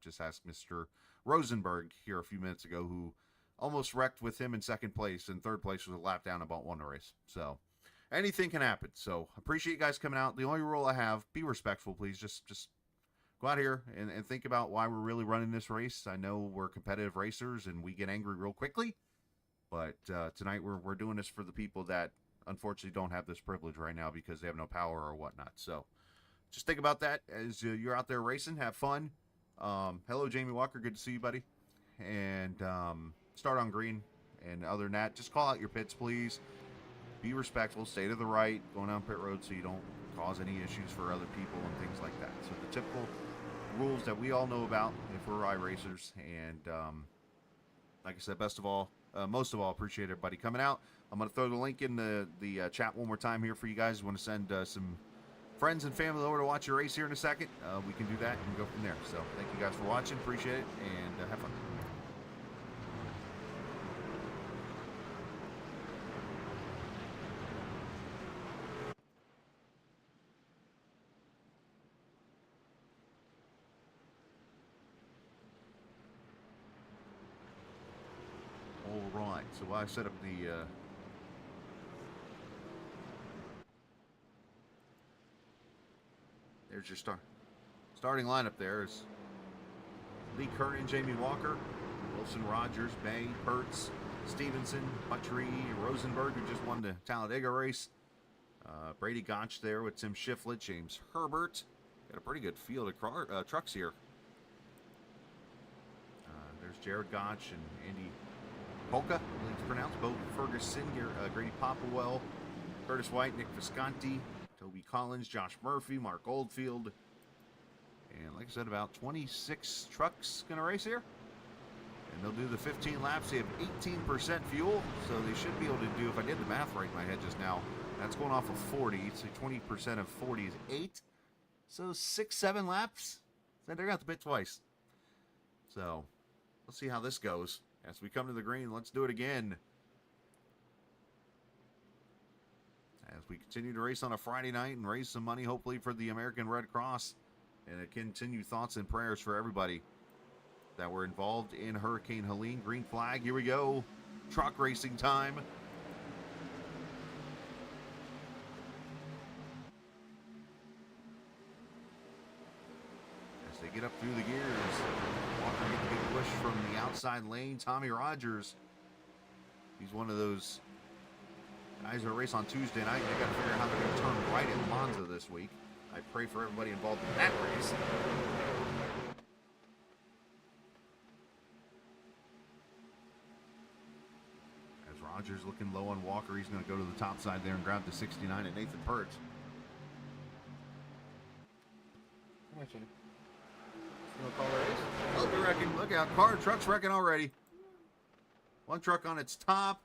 Just ask Mr. Rosenberg here a few minutes ago, who almost wrecked with him in second place, and third place was a lap down, about won the race. So anything can happen. So appreciate you guys coming out. The only rule I have, be respectful, please. Just go out here and think about why we're really running this race. I know we're competitive racers and we get angry real quickly, but tonight we're doing this for the people that unfortunately don't have this privilege right now because they have no power or whatnot. So just think about that as you're out there racing. Have fun. Hello, Jamie Walker. Good to see you, buddy. And start on green. And other than that, just call out your pits, please. Be respectful. Stay to the right. Going down pit road so you don't cause any issues for other people and things like that. So the typical rules that we all know about if we're iRacers. And like I said, most of all, appreciate everybody coming out. I'm going to throw the link in the chat one more time here for you guys. You want to send some friends and family over to watch your race here in a second, we can do that and go from there. So thank you guys for watching. Appreciate it, and have fun. All right, so I set up the there's your starting lineup. There is Lee Kernan, Jamie Walker, Wilson, Rogers, Bay, Pertz, Stevenson, Butchery, Rosenberg, who just won the Talladega race, Brady Gotch there with Tim Shiflett, James Herbert. Got a pretty good field of trucks here. There's Jared Gotch and Andy Polka, I believe it's pronounced. Bo Ferguson, Grady Popplewell, Curtis White, Nick Visconti, Toby Collins, Josh Murphy, Mark Oldfield. And like I said, about 26 trucks going to race here. And they'll do the 15 laps. They have 18% fuel, so they should be able to do, if I did the math right in my head just now, that's going off of 40. So 20% of 40 is 8. So 6-7 laps. So they're got the bit twice. So let's see how this goes. As we come to the green, let's do it again. As we continue to race on a Friday night and raise some money, hopefully, for the American Red Cross. And a continued thoughts and prayers for everybody that were involved in Hurricane Helene. Green flag, here we go. Truck racing time. As they get up through the gears, Walker gets a big push from the outside lane. Tommy Rogers, he's one of those guys that race on Tuesday night. They got to figure out how they're going to turn right at Monza this week. I pray for everybody involved in that race. As Rogers looking low on Walker, he's going to go to the top side there and grab the 69 at Nathan Pert. Come on, Jenny. You want to call the race? Oh, they're wrecking. Look out. Truck's wrecking already. One truck on its top.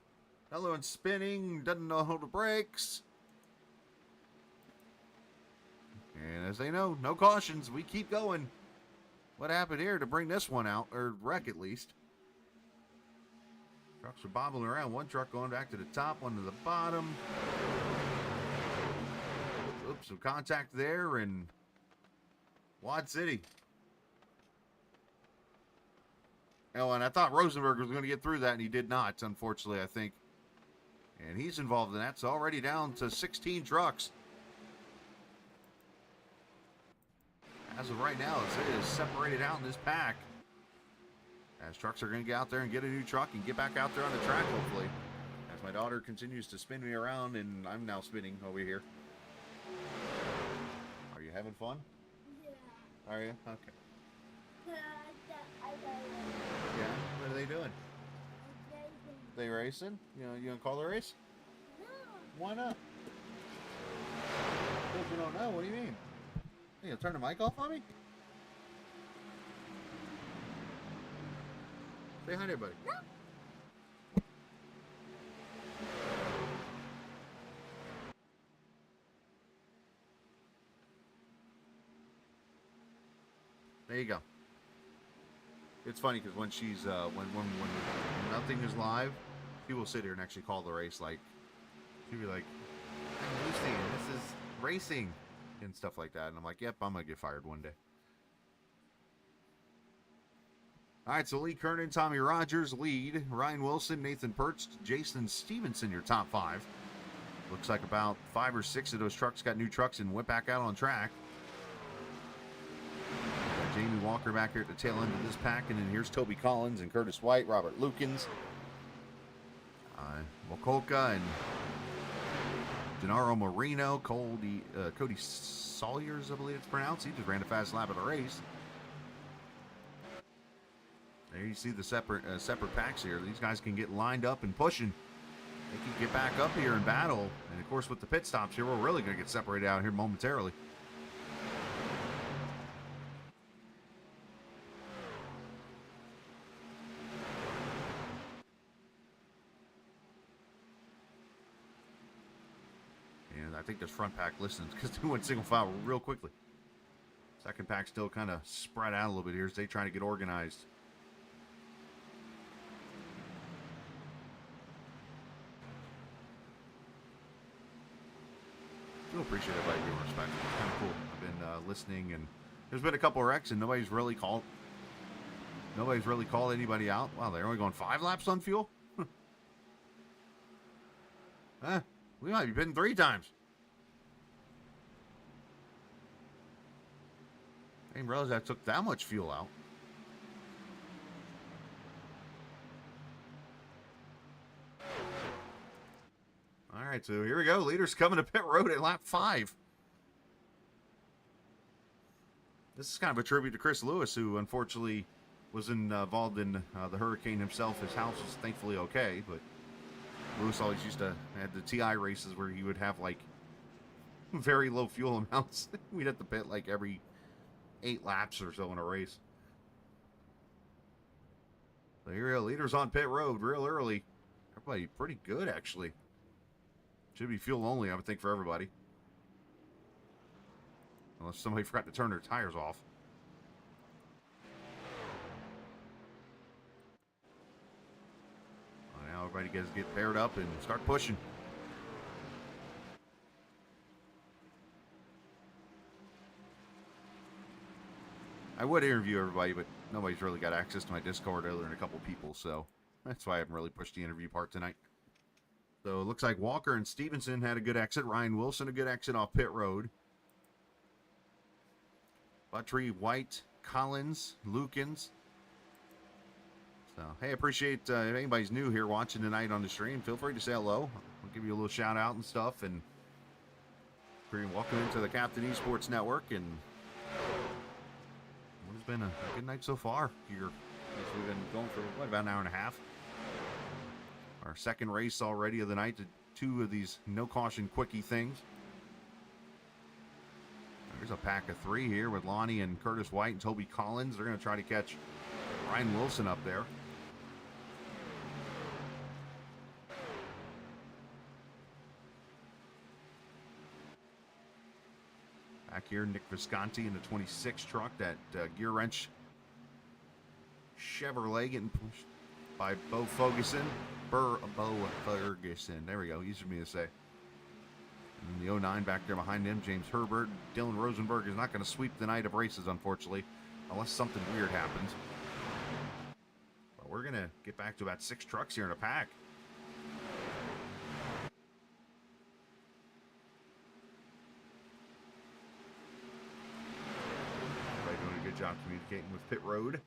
Another one spinning. Doesn't know how to brakes. And as they know, no cautions. We keep going. What happened here to bring this one out? Or wreck at least. Trucks are bobbling around. One truck going back to the top, one to the bottom. Oops, some contact there in Wad City. Oh, and I thought Rosenberg was going to get through that, and he did not, unfortunately, I think. And he's involved in that. It's already down to 16 trucks. As of right now, it is separated out in this pack. As trucks are going to get out there and get a new truck and get back out there on the track, hopefully. As my daughter continues to spin me around, and I'm now spinning over here. Are you having fun? Yeah. Are you? Okay. Yeah? What are they doing? They racing? You gonna call the race? No. Why not? Because you don't know. What do you mean? You gonna turn the mic off on me? Say hi to everybody. No. There you go. It's funny because when she's when nothing is live, she will sit here and actually call the race. Like she'll be like, "I'm Lucy, and this is racing," and stuff like that. And I'm like, "Yep, I'm gonna get fired one day." All right, so Lee Kernan, Tommy Rogers lead. Ryan Wilson, Nathan Perch, Jason Stevenson, your top 5. Looks like about 5 or 6 of those trucks got new trucks and went back out on track. Got Jamie Walker back here at the tail end of this pack, and then here's Toby Collins and Curtis White, Robert Lukens, Mokolka and Gennaro Marino, Cody Sawyers, I believe it's pronounced. He just ran a fast lap of the race. There you see the separate packs here. These guys can get lined up and pushing. They can get back up here and battle. And of course, with the pit stops here, we're really going to get separated out here momentarily. And I think this front pack listens because they went single file real quickly. Second pack still kind of spread out a little bit here as they try to get organized. I appreciate everybody giving respect. It's kind of cool. I've been listening, and there's been a couple of wrecks, and nobody's really called anybody out. Wow, they're only going 5 laps on fuel. We might be pitting 3 times. I didn't realize I took that much fuel out. All All right, so here we go. Leaders coming to pit road at lap 5. This is kind of a tribute to Chris Lewis, who unfortunately was involved in the hurricane himself. His house was thankfully okay, but Lewis always used to had the TI races where he would have like very low fuel amounts. We'd have to pit like every 8 laps or so in a race. So here we go. Leaders on pit road real early. Everybody pretty good, actually. Should be fuel only, I would think, for everybody. Unless somebody forgot to turn their tires off. Well, now everybody gets get paired up and start pushing. I would interview everybody, but nobody's really got access to my Discord other than a couple people, so that's why I haven't really pushed the interview part tonight. So it looks like Walker and Stevenson had a good exit. Ryan Wilson a good exit off pit road. Buttrey, White, Collins, Lukens. So, hey, appreciate if anybody's new here watching tonight on the stream. Feel free to say hello. I'll give you a little shout out and stuff. And welcome into the Captain Esports Network. And it's been a good night so far here. We've been going for about an hour and a half. Our second race already of the night. 2 of these no caution quickie things. There's a pack of 3 here with Lonnie and Curtis White and Toby Collins. They're going to try to catch Ryan Wilson up there. Back here, Nick Visconti in the 26 truck. That gear wrench Chevrolet getting pushed by Bo Ferguson. Bo Ferguson. There we go. Easy for me to say. And the 09 back there behind him, James Herbert. Dylan Rosenberg is not going to sweep the night of races, unfortunately, unless something weird happens. But we're going to get back to about 6 trucks here in a pack. Everybody doing a good job communicating with pit road.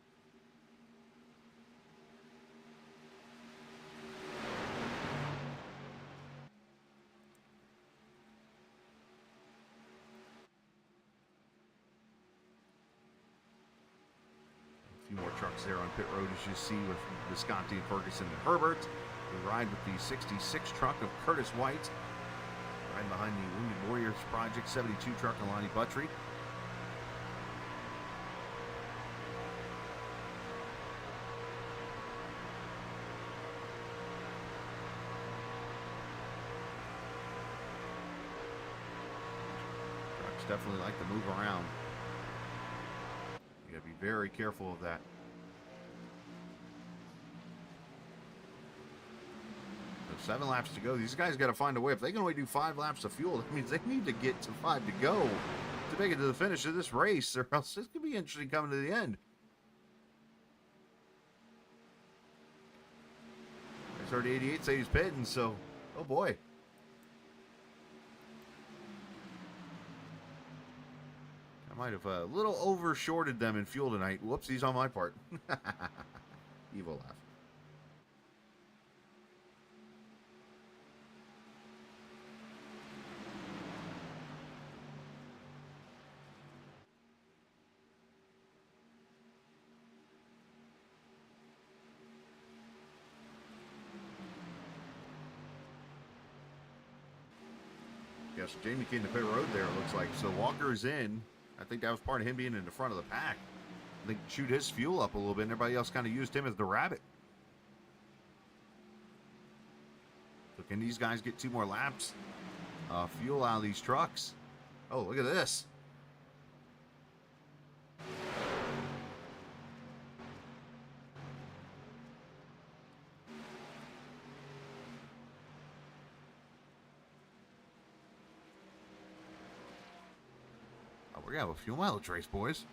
More trucks there on pit road, as you see, with Visconti and Ferguson and Herbert. We ride with the 66 truck of Curtis White. Right behind the Wounded Warriors Project 72 truck of Lonnie Buttrey. Trucks definitely like to move around. You gotta be very careful of that. So 7 laps to go. These guys got to find a way. If they can only do 5 laps of fuel, that means they need to get to 5 to go to make it to the finish of this race, or else this could be interesting coming to the end. I started 88 say he's pitting, so oh boy. I might have a little over-shorted them in fuel tonight. Whoopsies on my part. Evil laugh. Yes, Jamie came to pit road there, it looks like. So Walker's in. I think that was part of him being in the front of the pack. I think chewed his fuel up a little bit, and everybody else kind of used him as the rabbit. So can these guys get 2 more laps? Fuel out of these trucks. Oh, look at this. We're going to have a fuel mileage race, boys.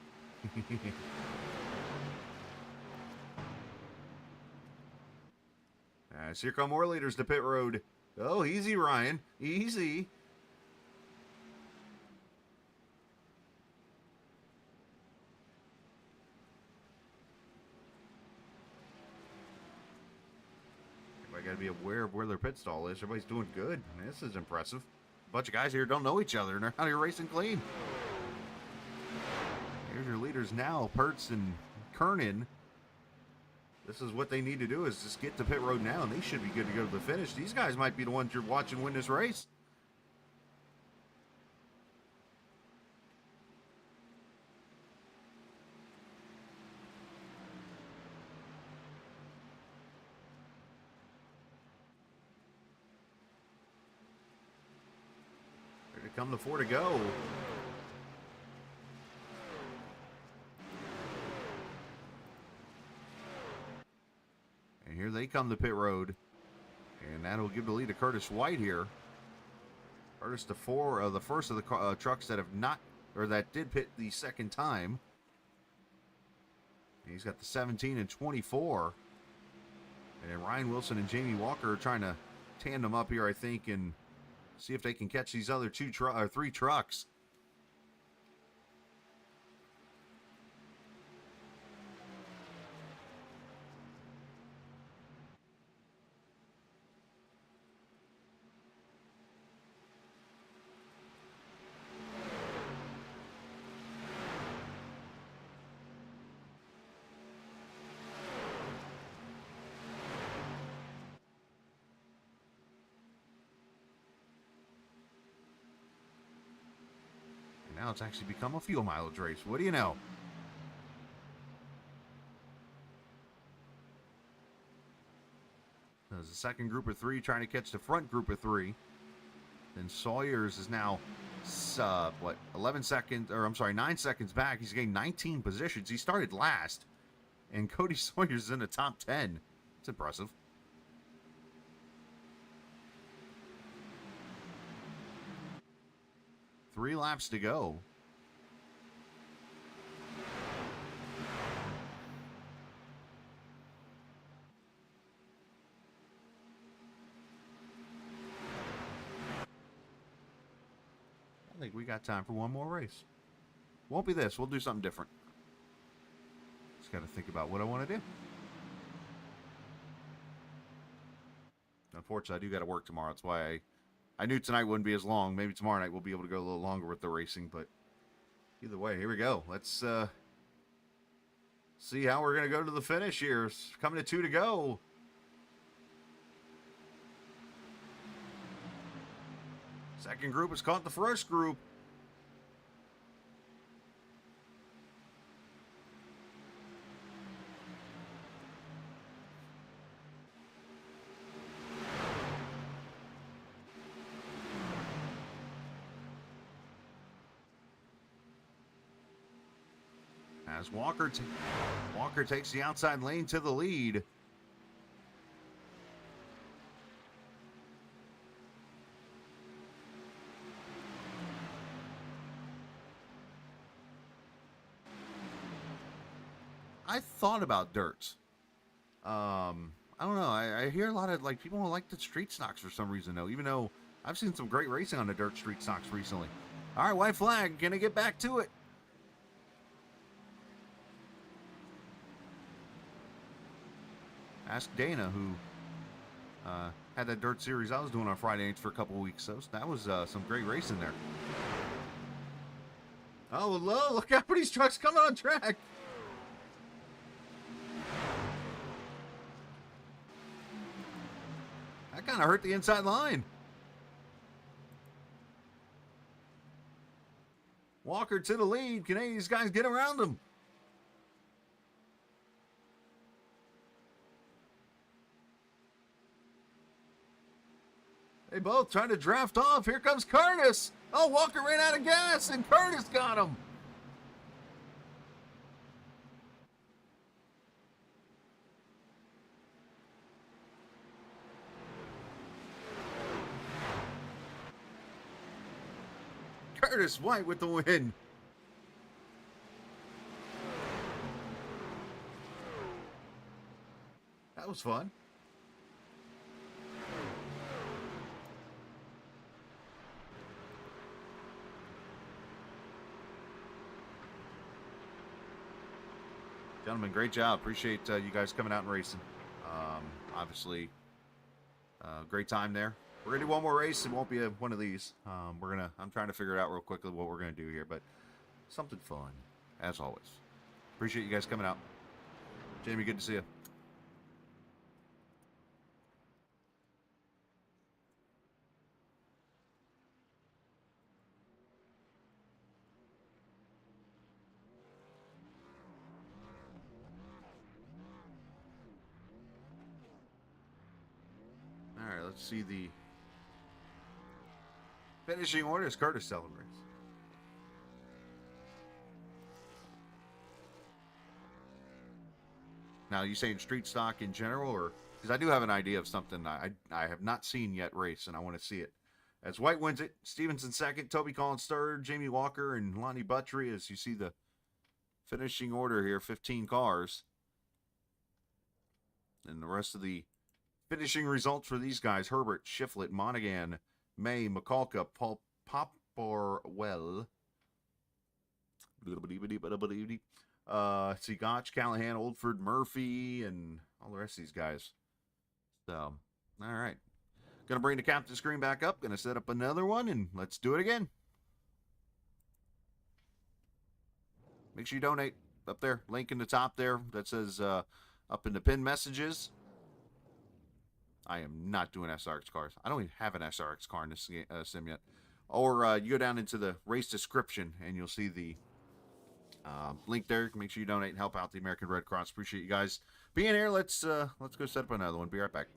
As here come more leaders to pit road. Oh, easy, Ryan. Easy. I got to be aware of where their pit stall is. Everybody's doing good. This is impressive. A bunch of guys here don't know each other, and they're out here racing clean. Here's your leaders now, Pertz and Kernan. This is what they need to do, is just get to pit road now, and they should be good to go to the finish. These guys might be the ones you're watching win this race. Here to come the 4 to go. And here they come to pit road. And that'll give the lead to Curtis White here. Curtis, the first of the trucks that have not, or that did pit the second time. He's got the 17 and 24. And then Ryan Wilson and Jamie Walker are trying to tandem up here, I think, and see if they can catch these other 3 trucks. Now it's actually become a fuel mileage race. What do you know? There's the second group of 3 trying to catch the front group of 3. Then Sawyers is now, 9 seconds back. He's getting 19 positions. He started last. And Cody Sawyers is in the top 10. It's impressive. Three laps to go. I think we got time for one more race. Won't be this. We'll do something different. Just got to think about what I want to do. Unfortunately, I do got to work tomorrow. That's why I knew tonight wouldn't be as long. Maybe tomorrow night we'll be able to go a little longer with the racing, but either way, here we go. Let's see how we're going to go to the finish here. It's coming to 2 to go. Second group has caught the first group. As Walker takes the outside lane to the lead. I thought about dirts. I don't know. I hear a lot of people don't like the street stocks for some reason though. Even though I've seen some great racing on the dirt street stocks recently. All right, white flag. Gonna get back to it. Ask Dana, who had that dirt series I was doing on Friday nights for a couple weeks. So that was some great racing there. Oh, hello! Look out for these trucks coming on track. That kind of hurt the inside line. Walker to the lead. Can any of these guys get around him? They both trying to draft off. Here comes Curtis. Oh, Walker ran out of gas, and Curtis got him. Curtis White with the win. That was fun. Gentlemen, great job. Appreciate you guys coming out and racing. Obviously, Great time there. We're gonna do one more race. It won't be one of these. I'm trying to figure it out real quickly what we're gonna do here, but something fun, as always. Appreciate you guys coming out. Jamie, good to see you. All right, let's see the finishing orders. Curtis celebrates. Now, you saying street stock in general, or because I do have an idea of something I have not seen yet race, and I want to see it. As White wins it, Stevenson second, Toby Collins third, Jamie Walker and Lonnie Buttry. As you see the finishing order here, 15 cars, and the rest of the finishing results for these guys: Herbert, Shiflett, Monaghan, May, McCulka, Paul Popperwell. See Gotch, Callahan, Oldford, Murphy, and all the rest of these guys. So, all right. Gonna bring the captain screen back up. Gonna set up another one, and let's do it again. Make sure you donate up there. Link in the top there that says up in the pin messages. I am not doing SRX cars. I don't even have an SRX car in this sim yet. Or you go down into the race description, and you'll see the link there. Make sure you donate and help out the American Red Cross. Appreciate you guys being here. Let's go set up another one. Be right back.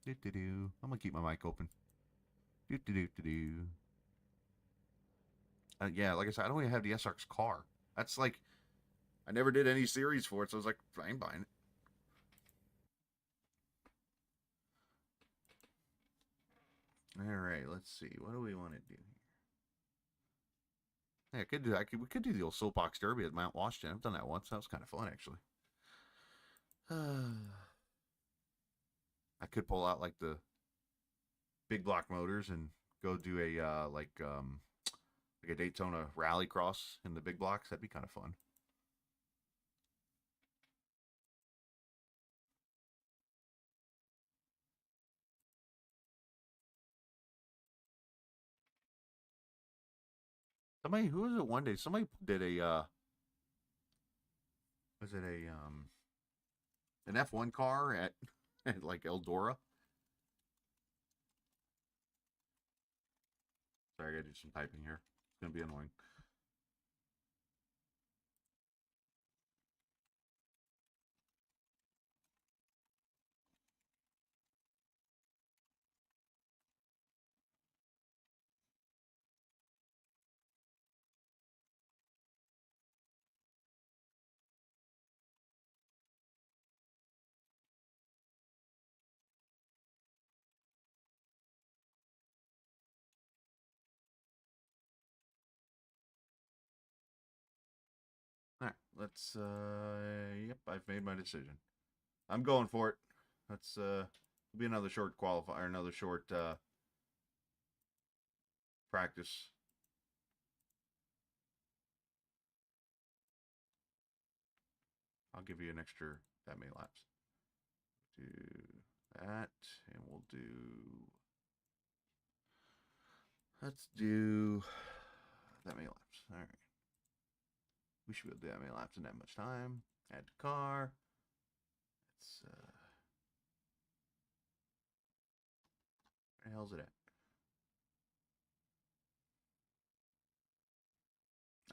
I'm gonna keep my mic open. Yeah, like I said, I don't even have the SRX car. That's like, I never did any series for it, so I was like, I ain't buying it. All right, let's see. What do we want to do here? Yeah, we could do the old soapbox derby at Mount Washington. I've done that once. That was kind of fun, actually. I could pull out like the big block motors and go do a like a Daytona rally cross in the big blocks. That'd be kind of fun. Somebody, who was it one day? Somebody did a was it a an F1 car at, at like Eldora? Sorry, I gotta do some typing here. It's gonna be annoying. All right, let's yep, I've made my decision. I'm going for it. Let's be another short qualifier, another short practice. I'll give you an extra that many laps. Do that, and we'll do. Let's do that many laps. All right. We should be able to do that many laps in that much time. Add the car. It's where the hell's it at?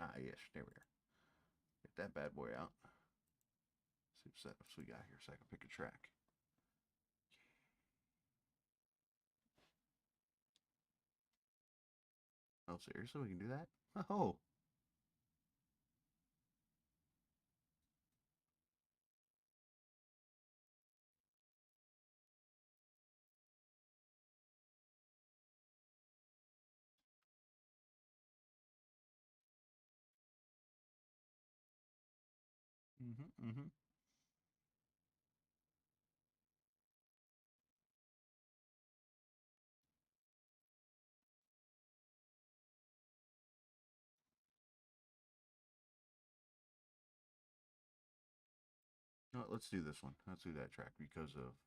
Ah, yes, there we are. Get that bad boy out. See what setups we got here so I can pick a track. Oh, seriously? We can do that? Oh. Mm-hmm, mm-hmm. No, let's do this one. Let's do that track because of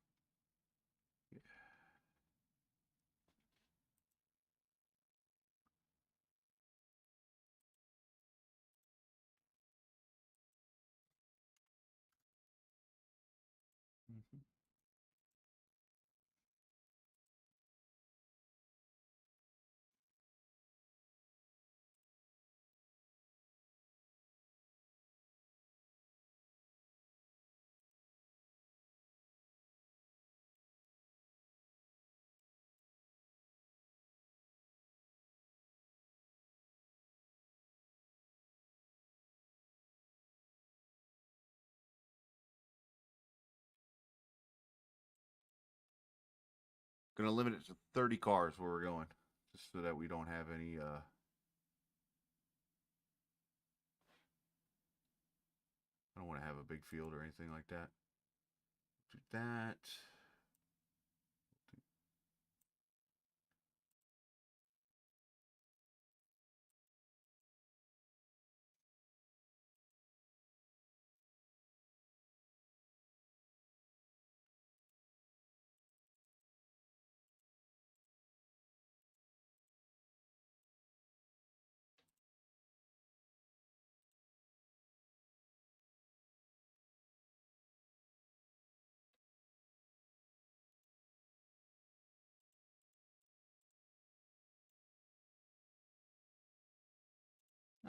Gonna limit it to 30 cars where we're going, just so that we don't have any. I don't want to have a big field or anything like that. Do that.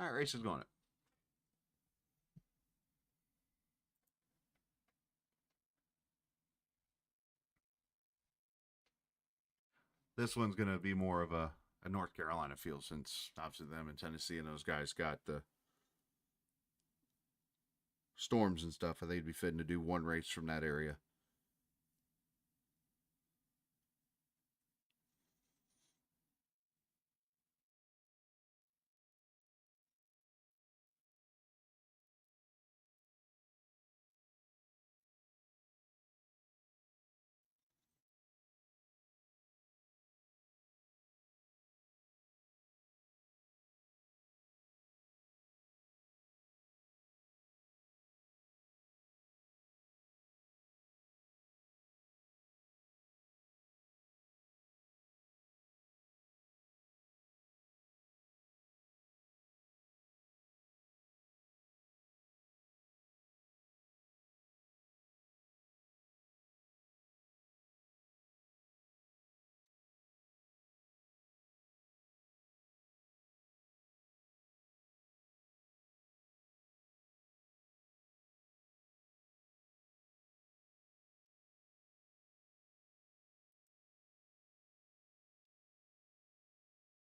All right, race is going. This one's going to be more of a North Carolina feel, since obviously them in Tennessee and those guys got the storms and stuff. They'd be fitting to do one race from that area.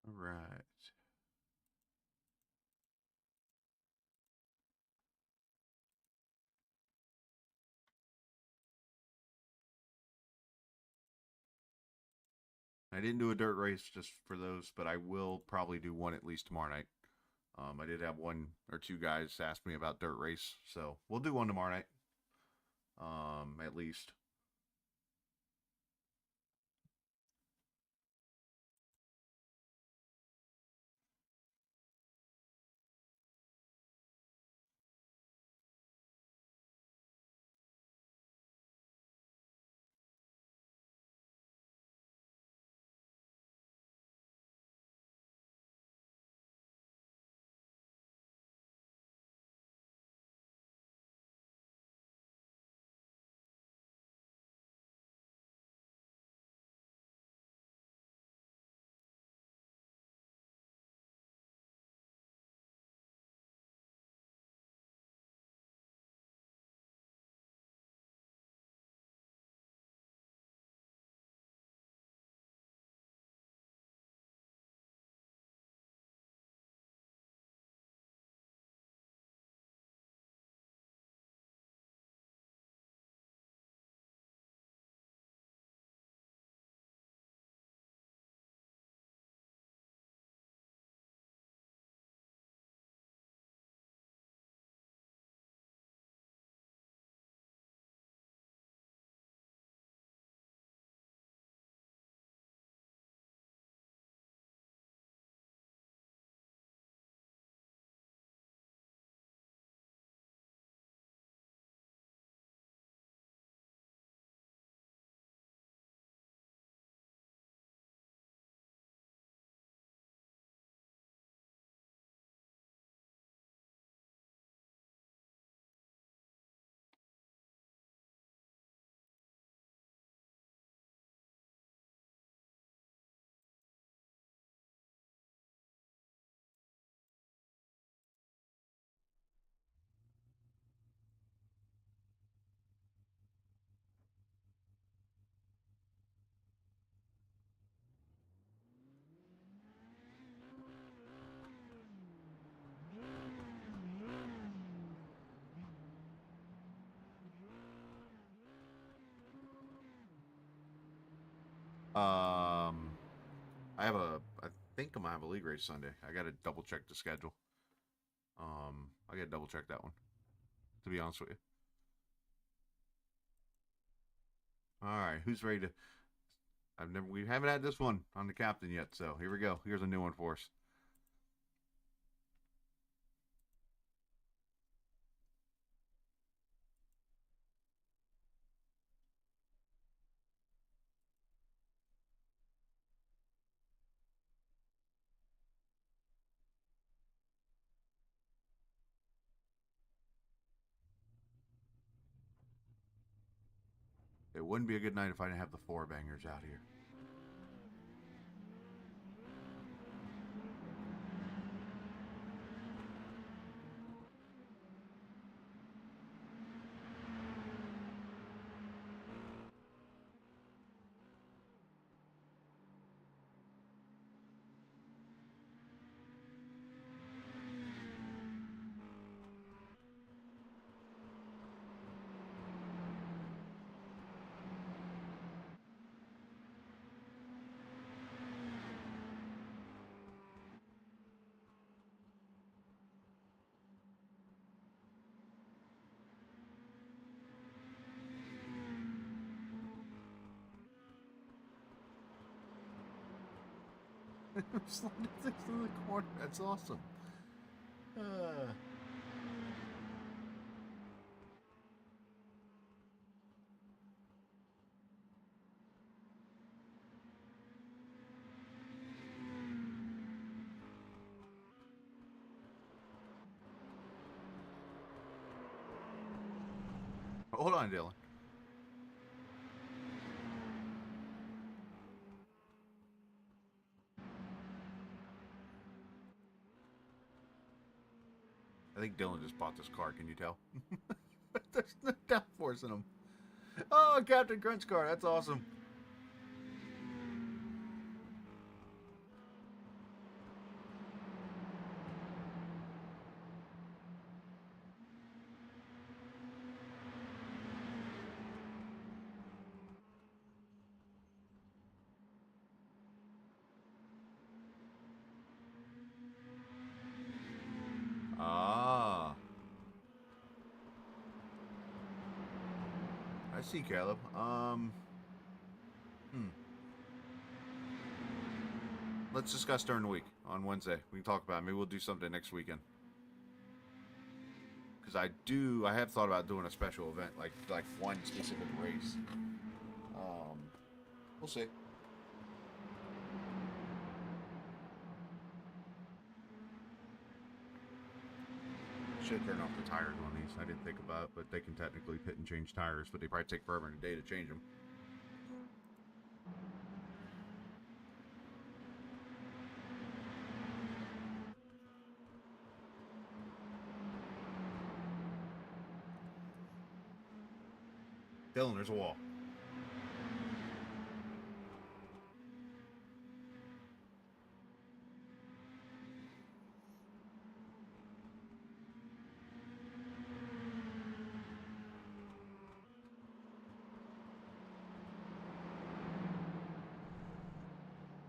All right. I didn't do a dirt race just for those, but I will probably do one at least tomorrow night. I did have one or two guys ask me about dirt race, so we'll do one tomorrow night. At least. I have a. I think I'm gonna have a league race Sunday. I gotta double check the schedule. I gotta double check that one. To be honest with you. All right, who's ready to? We haven't had this one on the captain yet, so here we go. Here's a new one for us. It wouldn't be a good night if I didn't have the four bangers out here. Sliding things in the corner. That's awesome. Hold on, Dylan. I think Dylan just bought this car. Can you tell? There's no downforce in him. Oh, Captain Crunch car. That's awesome. Ah. I see, Caleb. Let's discuss during the week on Wednesday. We can talk about it. Maybe we'll do something next weekend. Because I have thought about doing a special event, like one specific race. We'll see. Should turn off the tires on these. I didn't think about it, but they can technically pit and change tires, but they probably take forever in a day to change them. Dylan, there's a wall.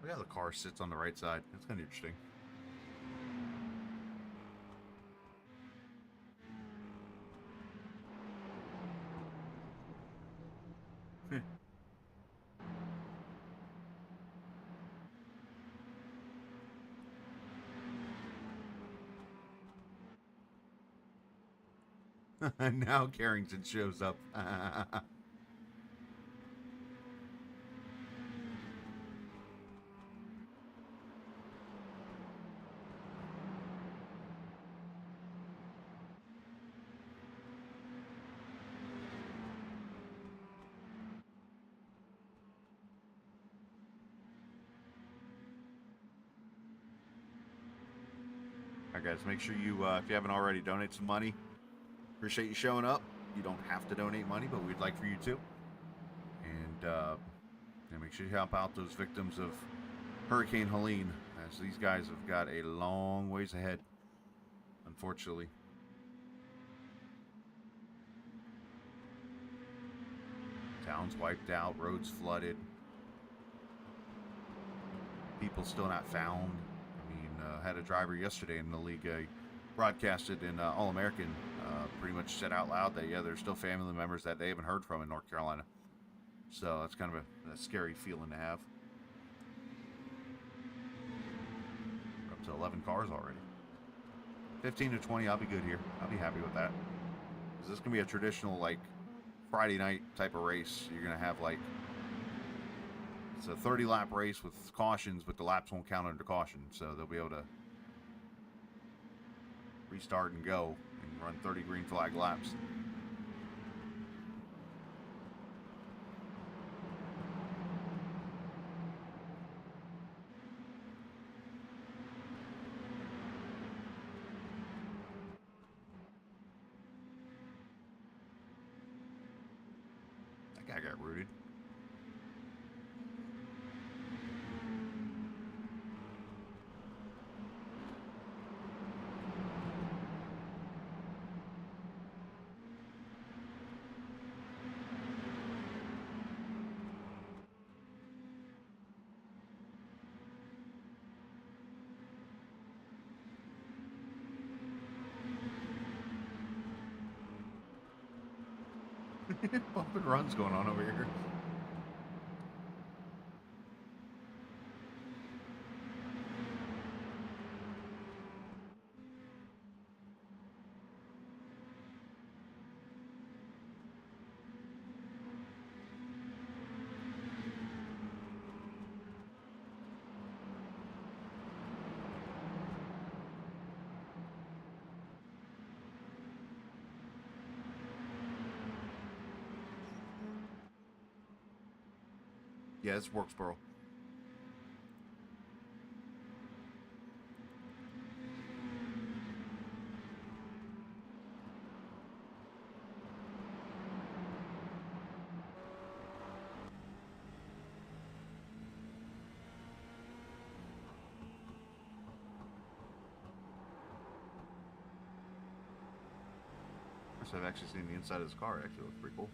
Look how the car sits on the right side. That's kind of interesting. Now Carrington shows up. Alright guys, make sure you, if you haven't already, donate some money. Appreciate you showing up. You don't have to donate money, but we'd like for you to. And make sure you help out those victims of Hurricane Helene, as these guys have got a long ways ahead, unfortunately. Towns wiped out, roads flooded. people still not found. I mean, had a driver yesterday in the league broadcasted in All-American, pretty much said out loud that, yeah, there's still family members that they haven't heard from in North Carolina. So that's kind of a scary feeling to have. We're up to 11 cars already. 15 to 20, I'll be good here. I'll be happy with that. Because this is going to be a traditional, like, Friday night type of race. You're going to have, like, it's a 30-lap race with cautions, but the laps won't count under caution. So they'll be able to restart and go and run 30 green flag laps. That guy got rooted. Bump and runs going on over here. Yeah, it's Worksboro. First, I've actually seen the inside of this car. It actually looks pretty cool.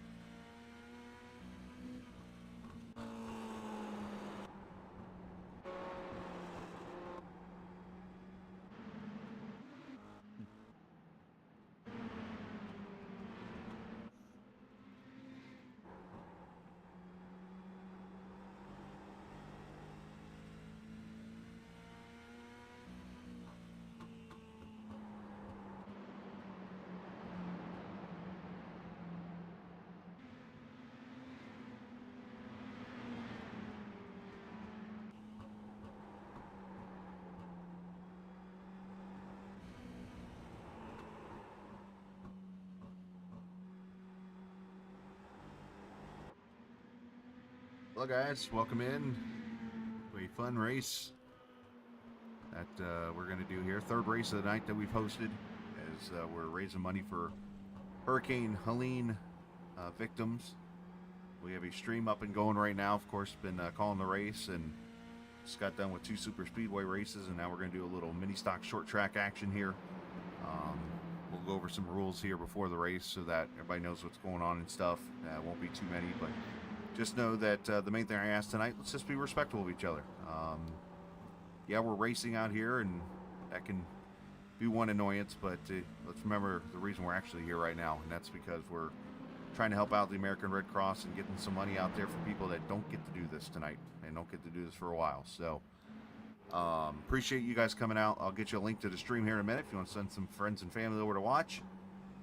Hello guys, welcome in to a fun race that we're going to do here. Third race of the night that we've hosted as we're raising money for Hurricane Helene victims. We have a stream up and going right now. Of course, been calling the race and just got done with 2 super speedway races, and now we're going to do a little mini stock short track action here. We'll go over some rules here before the race so that everybody knows what's going on and stuff. Won't be too many, but just know that the main thing I asked tonight, let's just be respectful of each other. Yeah, we're racing out here, and that can be one annoyance, but let's remember the reason we're actually here right now, and that's because we're trying to help out the American Red Cross and getting some money out there for people that don't get to do this tonight and don't get to do this for a while. So appreciate you guys coming out. I'll get you a link to the stream here in a minute if you want to send some friends and family over to watch.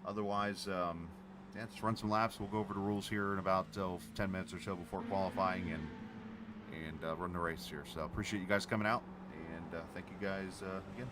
Otherwise, yeah, let's run some laps. We'll go over the rules here in about 10 minutes or so before qualifying and run the race here. So appreciate you guys coming out, and thank you guys again.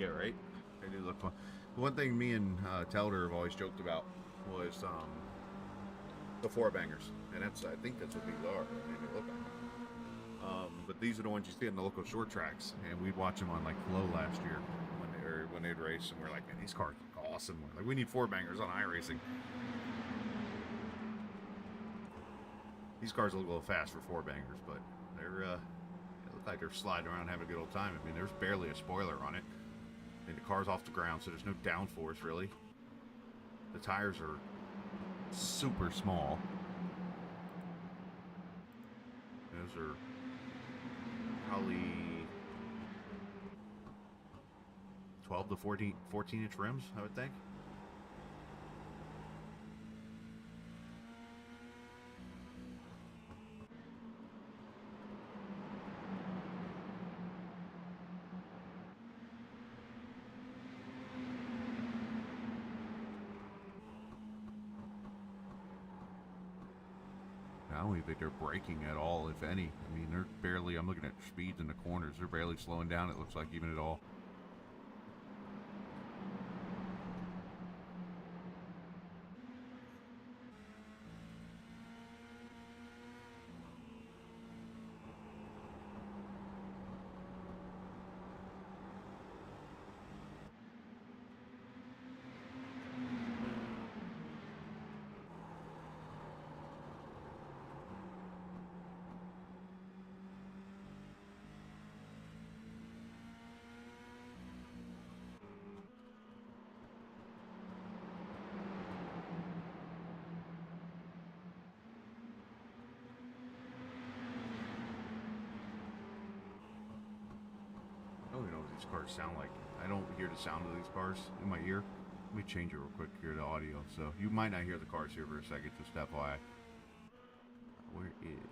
get, right? They do look fun. One thing me and Telder have always joked about was the four bangers, and I think that's what these are. I mean, they look like. But these are the ones you see in the local short tracks, and we'd watch them on like Flow last year when they'd race, and we're like, man, these cars look awesome. We're like, we need four bangers on iRacing. These cars look a little fast for four bangers, but they look like they're sliding around having a good old time. I mean, there's barely a spoiler on it. I mean, the car's off the ground, so there's no downforce really. The tires are super small. Those are probably 12 to 14 inch rims, I would think. I don't even think they're braking at all, if any. I mean, they're barely, I'm looking at speeds in the corners. They're barely slowing down, it looks like, even at all. I don't even know what these cars sound like. I don't hear the sound of these cars in my ear. Let me change it real quick here, the audio. So you might not hear the cars here for a second, just FYI. Where is...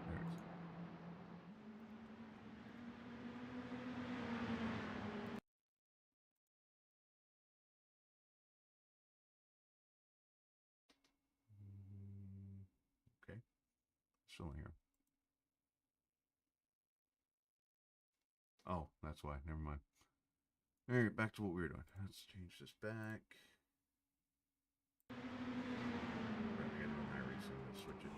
There it is. Okay. Still in here. Oh, that's why. Never mind. Alright, back to what we were doing. Let's change this back. We're gonna get into iRacing. Let's switch it.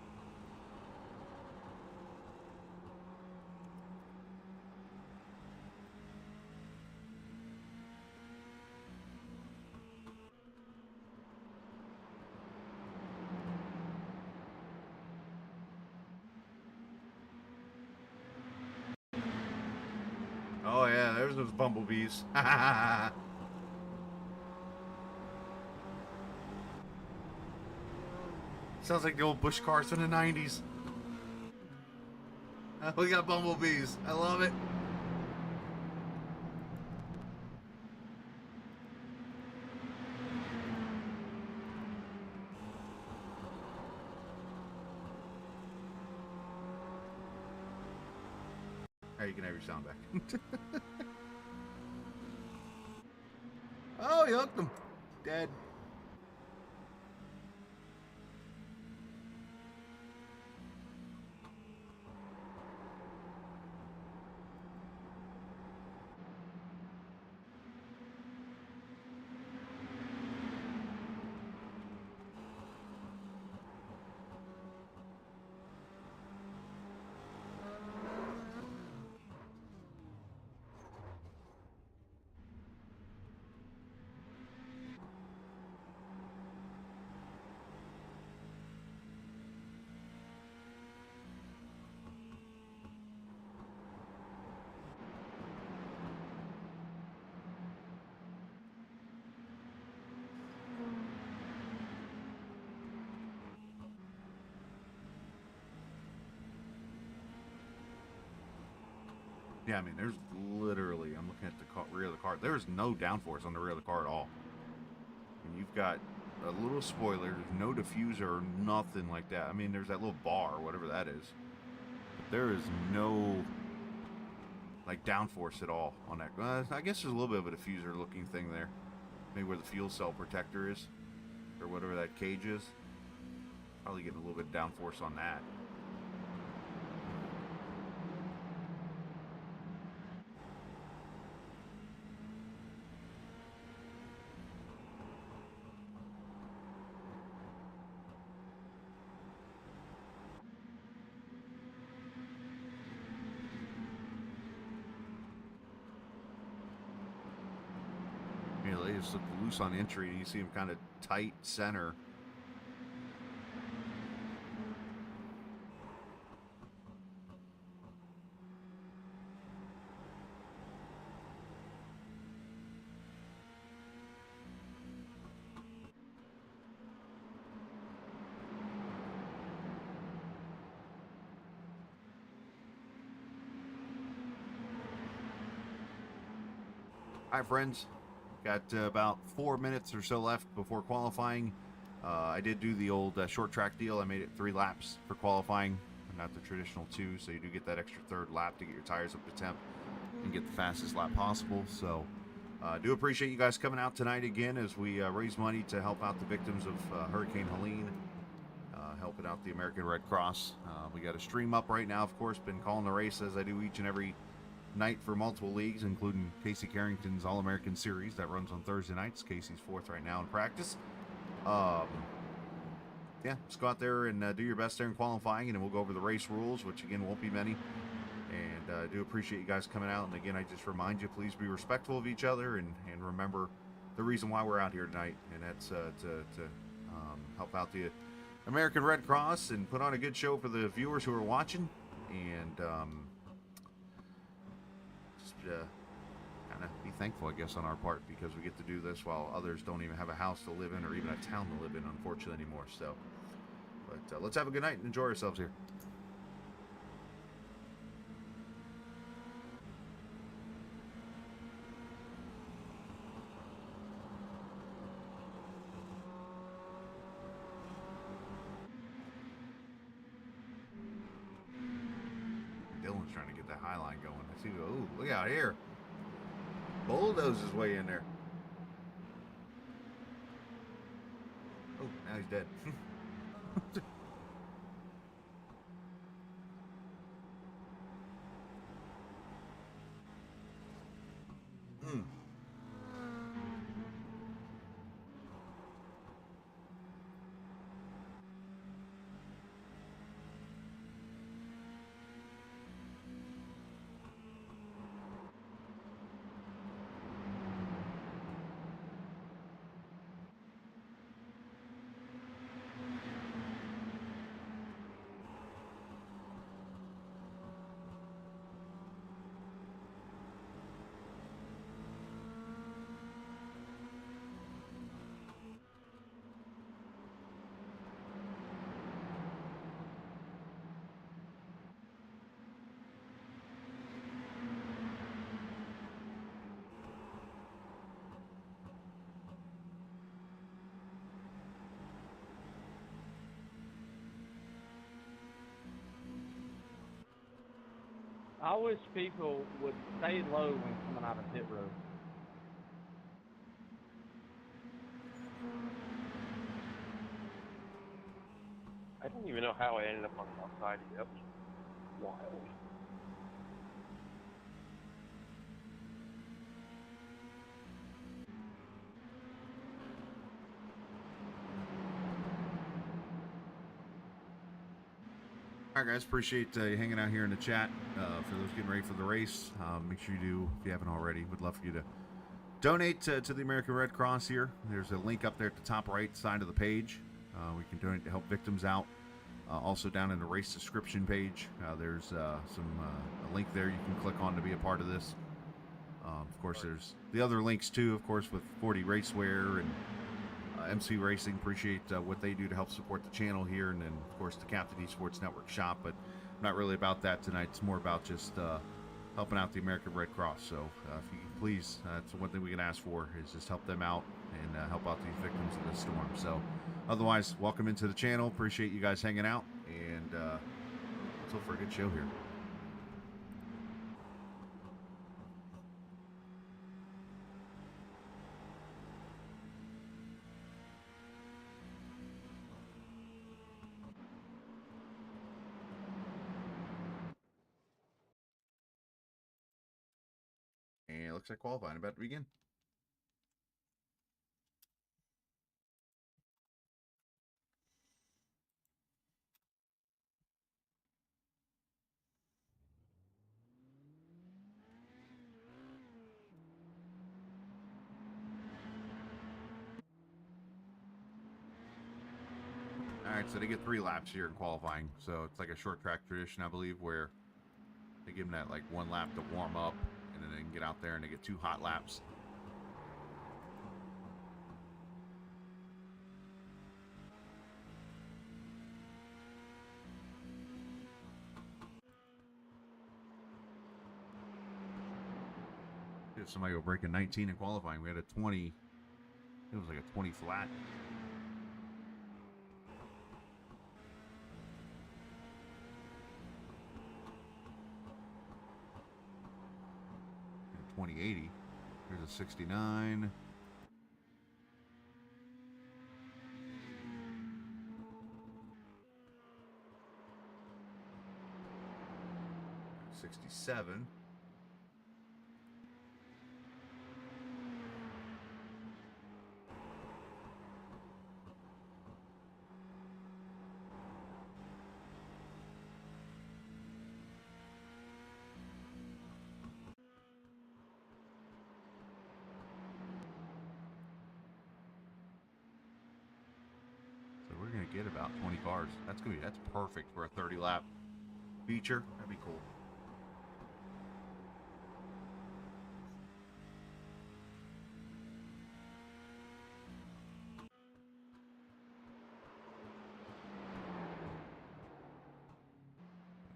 Oh yeah, there's those bumblebees. Sounds like the old Bush cars from the 90s. We got bumblebees. I love it. Alright, you can have your sound back. Oh, you hooked them. Dead. Yeah, I mean, there's literally, I'm looking at the rear of the car. There's no downforce on the rear of the car at all. And you've got a little spoiler, there's no diffuser, nothing like that. I mean, there's that little bar, whatever that is. But there is no, like, downforce at all on that. I guess there's a little bit of a diffuser looking thing there. Maybe where the fuel cell protector is, or whatever that cage is. Probably getting a little bit of downforce on that. They just look loose on entry. You see them kind of tight center. Hi, friends. Got about 4 minutes or so left before qualifying. I did do the old short track deal. I made it 3 laps for qualifying, not the traditional 2, so you do get that extra third lap to get your tires up to temp and get the fastest lap possible. So I do appreciate you guys coming out tonight again as we raise money to help out the victims of Hurricane Helene, helping out the American Red Cross. We got a stream up right now, of course. Been calling the race as I do each and every night for multiple leagues, including Casey Carrington's All-American Series that runs on Thursday nights. Casey's 4th right now in practice. Yeah, just go out there and do your best there in qualifying, and then we'll go over the race rules, which again won't be many. And I do appreciate you guys coming out. And again, I just remind you, please be respectful of each other and remember the reason why we're out here tonight, and that's to help out the American Red Cross and put on a good show for the viewers who are watching. And kind of be thankful, I guess, on our part, because we get to do this while others don't even have a house to live in or even a town to live in, unfortunately, anymore. So, but let's have a good night and enjoy ourselves here. Dylan's trying to get that high line going. I see. Oh, look out here! Bulldoze his way in there. Oh, now he's dead. I wish people would stay low when coming out of pit road. I don't even know how I ended up on the outside. That was wild. All right, guys, appreciate you hanging out here in the chat. For those getting ready for the race, make sure you do, if you haven't already. Would love for you to donate to the American Red Cross here. There's a link up there at the top right side of the page. We can donate to help victims out. Also down in the race description page, there's a link there you can click on to be a part of this. Of course, there's the other links too, of course, with 40 Racewear and MC Racing. Appreciate what they do to help support the channel here, and then of course the Captain eSports Network shop. But not really about that tonight. It's more about just helping out the American Red Cross. So if you can please, that's one thing we can ask for, is just help them out and help out the victims of this storm. So otherwise, welcome into the channel. Appreciate you guys hanging out, and let's hope for a good show here. And it looks like qualifying about to begin. All right, so they get 3 laps here in qualifying. So it's like a short track tradition, I believe, where they give them that like 1 lap to warm up, and then they can get out there and they get 2 hot laps. If somebody will break a 19 in qualifying, we had a 20. It was like a 20 flat. And 2080. Here's a 69. '67. So we're gonna get about 20 cars. That's perfect for a 30 lap feature. That'd be cool.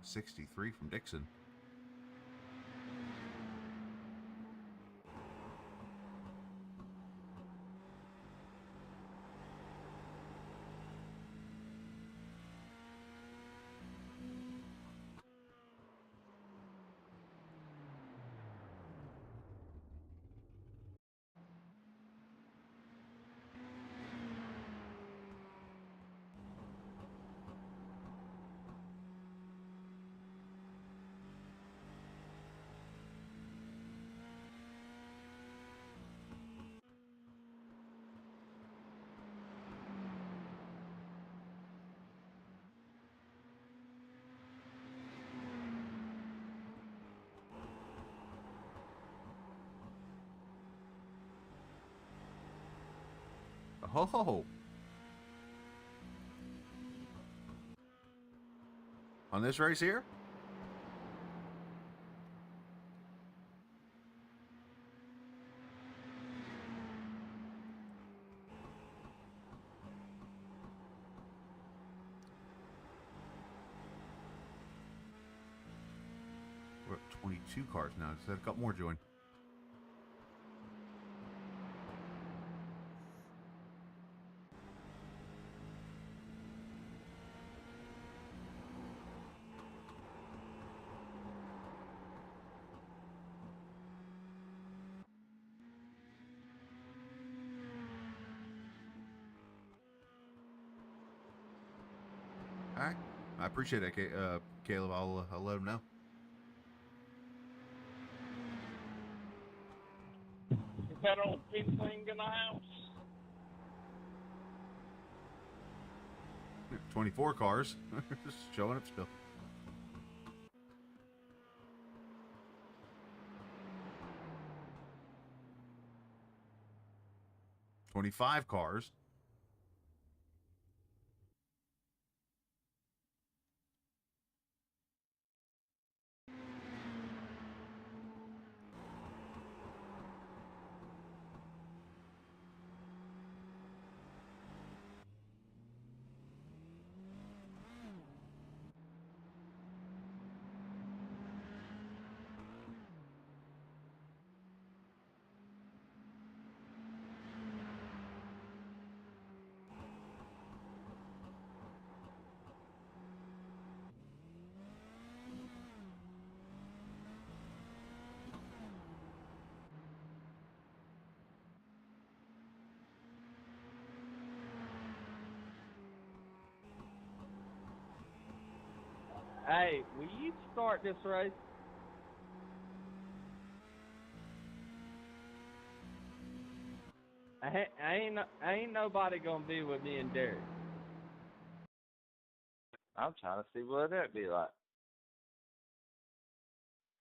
'63 from Dixon. Oh, on this race here? We're up 22 cars now. Just had a couple more join. All right. I appreciate it, Caleb. I'll let him know. Is that old pink thing in the house? 24 cars. Just showing up still. $25 cars. Hey, will you start this race? Ain't nobody gonna be with me and Derek. I'm trying to see what that'd be like.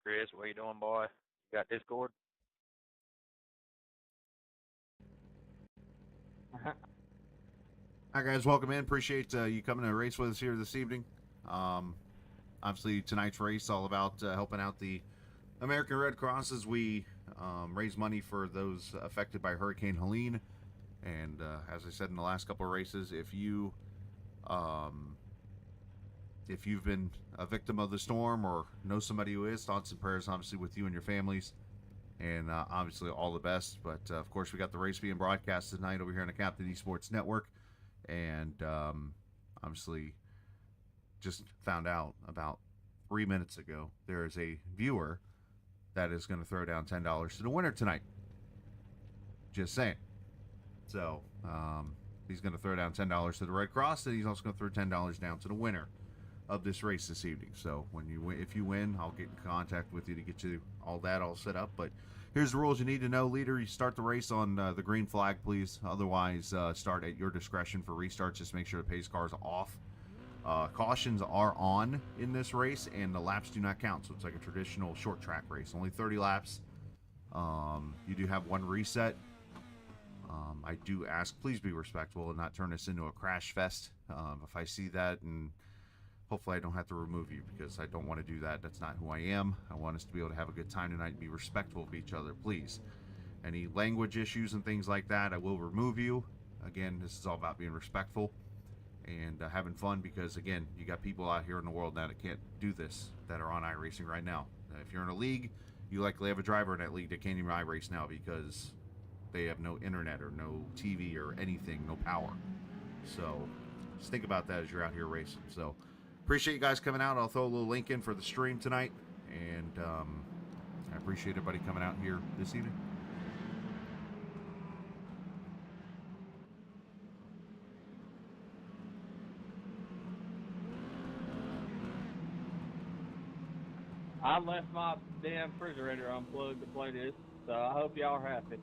Chris, what you doing, boy? You got Discord? Hi, guys. Welcome in. Appreciate you coming to race with us here this evening. Obviously, tonight's race all about helping out the American Red Cross as we raise money for those affected by Hurricane Helene. And as I said in the last couple of races, if you've been a victim of the storm or know somebody who is, thoughts and prayers obviously with you and your families. And obviously all the best. But of course, we got the race being broadcast tonight over here on the Captain eSports Network. And obviously just found out about 3 minutes ago there is a viewer that is going to throw down $10 to the winner tonight. Just saying. So he's going to throw down $10 to the Red Cross, and he's also going to throw $10 down to the winner of this race this evening. So if you win, I'll get in contact with you to get you all that all set up. But here's the rules you need to know. Leader, you start the race on the green flag, please. Otherwise, start at your discretion for restarts. Just make sure the pace car is off. Cautions are on in this race, and the laps do not count. So it's like a traditional short track race. Only 30 laps. You do have one reset. I do ask, please be respectful and not turn this into a crash fest. If I see that, and hopefully I don't have to remove you, because I don't want to do that. That's not who I am. I want us to be able to have a good time tonight and be respectful of each other, please. Any language issues and things like that, I will remove you. Again, this is all about being respectful and having fun, because, again, you got people out here in the world now that can't do this, that are on iRacing right now. If you're in a league, you likely have a driver in that league that can't even iRace now because they have no internet or no TV or anything, no power. So just think about that as you're out here racing. So appreciate you guys coming out. I'll throw a little link in for the stream tonight, and I appreciate everybody coming out here this evening. I left my damn refrigerator unplugged to play this, so I hope y'all are happy.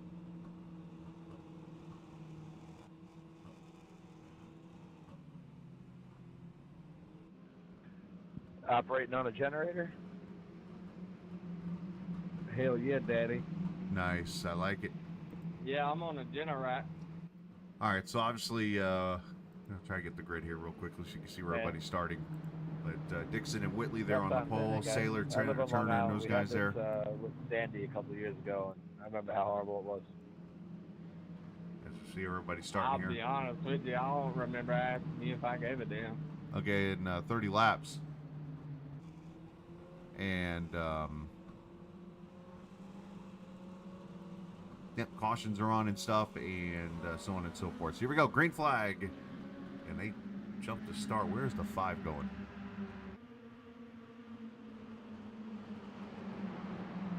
Operating on a generator? Hell yeah, Daddy. Nice. I like it. Yeah, I'm on a generator. All right, so obviously, I'll try to get the grid here real quickly so you can see where everybody's starting. But Dixon and Whitley there on the pole, Sailor, Turner, and those guys there. With Sandy a couple of years ago, and I remember how horrible it was. As you see everybody starting here. I'll be honest with you, I don't remember asking you if I gave a damn. Okay, in 30 laps. And, yep, cautions are on and stuff, and so on and so forth. So here we go, green flag. And they jumped to start. Where's the 5 going?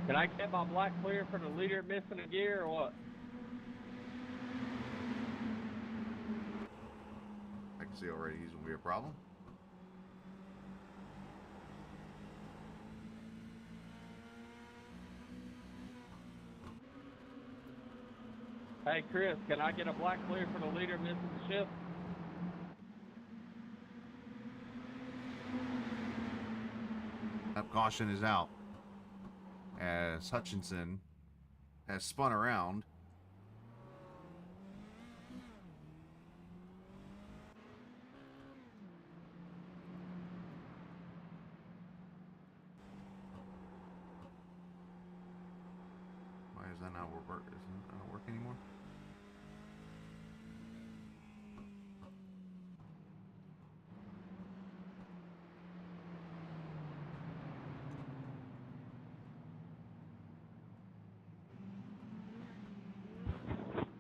Can I get my black clear for the leader missing a gear or what? I can see already he's going to be a problem. Hey, Chris, can I get a black clear for the leader missing the shift? That caution is out as Hutchinson has spun around. Why is that not work? Isn't that not work anymore?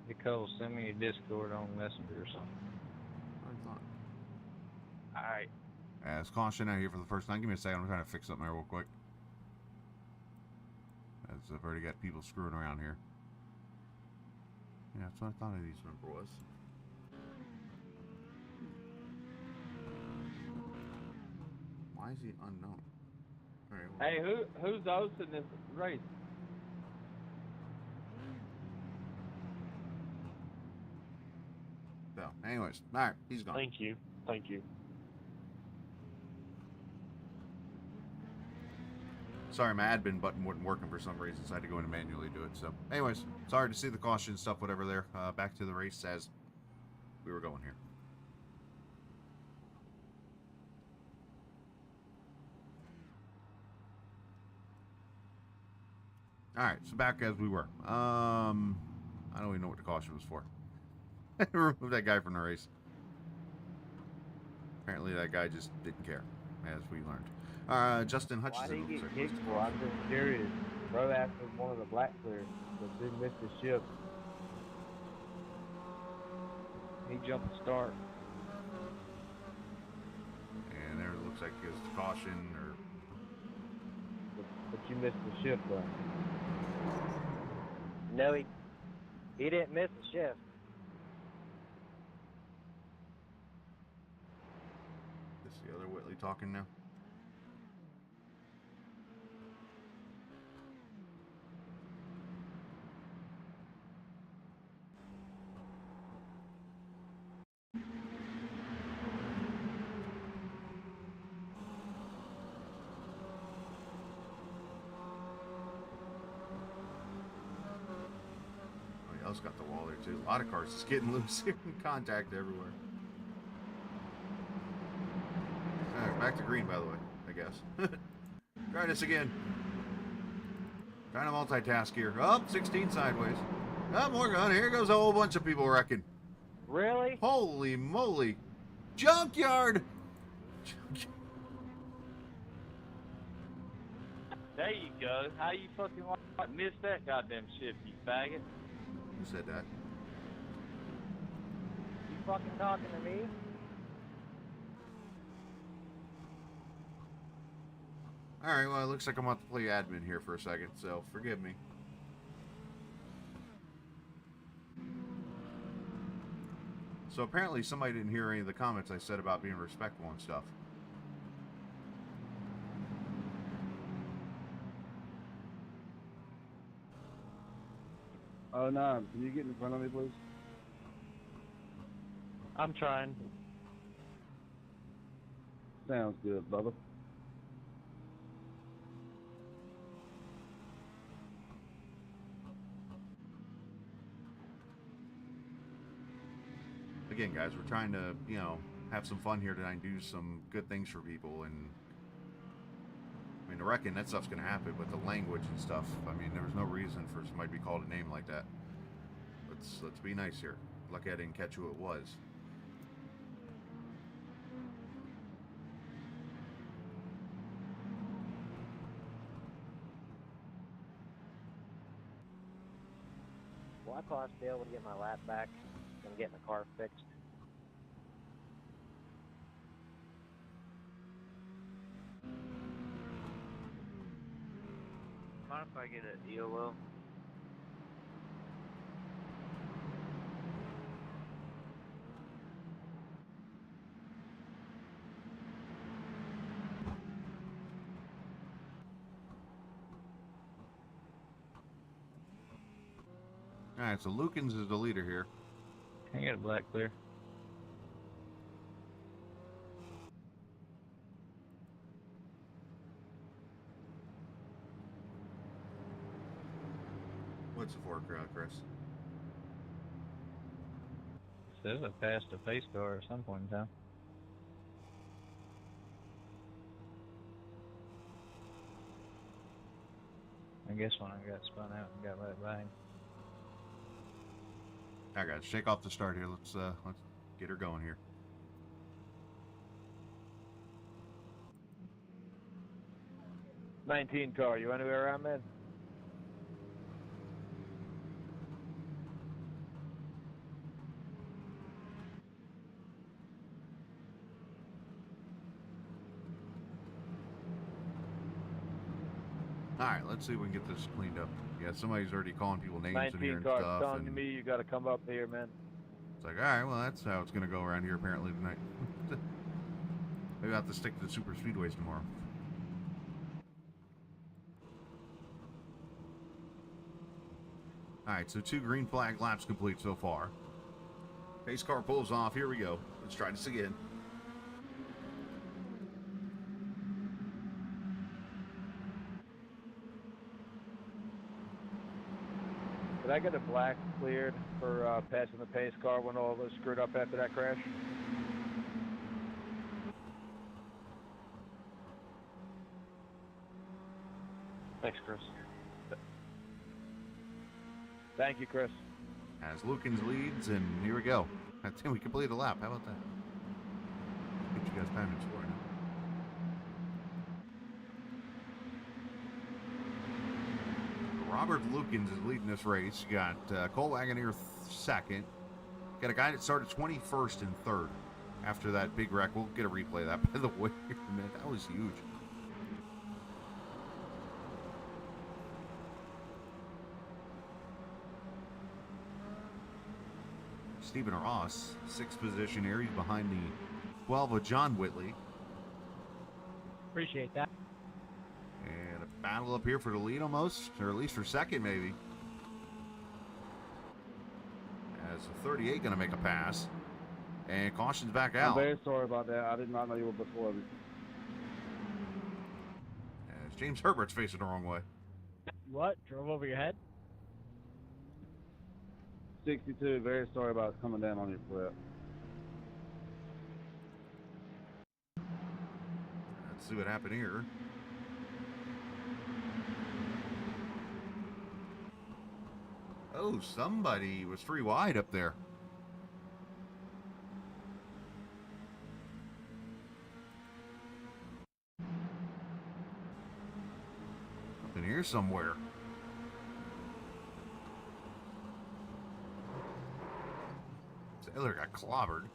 Nicole, send me a Discord on Messenger or something. I thought. Alright. As caution out here for the first time. Give me a second. I'm trying to fix something here real quick. As I've already got people screwing around here. Yeah, that's what I thought these number was. Why is he unknown? All right, well, Hey, who's hosting this race? so, anyways, all right, he's gone. Thank you. Thank you. Sorry, my admin button wasn't working for some reason, so I had to go in and manually do it. So, anyways, sorry to see the caution stuff, whatever there. Back to the race as we were going here. All right, so back as we were. I don't even know what the caution was for. Remove that guy from the race. Apparently, that guy just didn't care, as we learned. Justin Why Hutchison. did he looks get like was kicked the for? I'm caution. just curious. Bro after one of the black clears, but didn't miss the shift. He jumped the start. And there it looks like his caution, or But you missed the shift though. No, he didn't miss the shift. is the other Whitley talking now? Else got the wall there too. A lot of cars just getting loose here. Contact everywhere. All right, back to green, by the way, I guess. Try this again. Trying to multitask here. Up, 16 sideways. Up, more gun. Here goes a whole bunch of people wrecking. Really? Holy moly. Junkyard! There you go. How you fucking missed that goddamn shift, you faggot? Who said that? You fucking talking to me? Alright, well, it looks like I'm about to play admin here for a second, so forgive me. So apparently somebody didn't hear any of the comments I said about being respectful and stuff. Oh, no. Can you get in front of me, please? I'm trying. Sounds good, brother. Again, guys, we're trying to, you know, have some fun here tonight and do some good things for people. And I mean, I reckon that stuff's going to happen, but the language and stuff, I mean, there was no reason for somebody to be called a name like that. Let's be nice here. Lucky I didn't catch who it was. Will I possibly be able to get my lap back and get the car fixed? Mind if I get an EOL? Alright, so Lukens is the leader here. Can I get a black clear? What's the for crowd, Chris? Says I passed a pace car at some point in time. I guess when I got spun out and got right by him. Alright, guys, shake off the start here. Let's get her going here. '19 car. You anywhere around, man? Alright, let's see if we can get this cleaned up. Yeah, somebody's already calling people names in here 19 and car stuff. telling And me you got to come up here, man. it's like, alright, well, that's how it's going to go around here apparently tonight. Maybe I'll have to stick to the super speedways tomorrow. Alright, so 2 green flag laps complete so far. Pace car pulls off. Here we go. Let's try this again. Did I get a black cleared for passing the pace car when all of us screwed up after that crash? Thanks, Chris. Thank you, Chris. As Lukens leads, and here we go. I think we completed a lap. How about that? Get you guys time and score now. Robert Lukens is leading this race. You got Cole Wagoneer second. Got a guy that started 21st and third after that big wreck. We'll get a replay of that, by the way. Man, that was huge. Stephen Ross, 6th position here. He's behind the 12 of John Whitley. Appreciate that. And a battle up here for the lead almost, or at least for second maybe. As the 38 going to make a pass. And caution's back I'm out. very sorry about that. I did not know you were before me. As James Herbert's facing the wrong way. What? Drove over your head? 62, very sorry about coming down on your flip. Let's see what happened here. Oh, somebody was 3 wide up there. Up in here somewhere. Sailor got clobbered.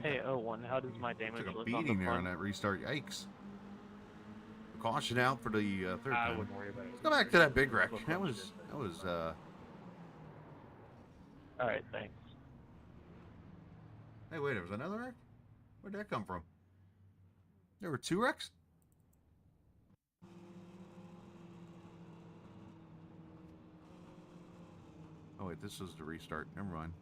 Hey, Owen, how does my damage Took a look on the beating there on front? that restart. Yikes. Caution out for the third I time. wouldn't worry about it. Let's go back to that big wreck. Look That much was different. All right, thanks. Hey, wait, there was another wreck? Where'd that come from? There were 2 wrecks? Oh, wait, this was the restart. Never mind.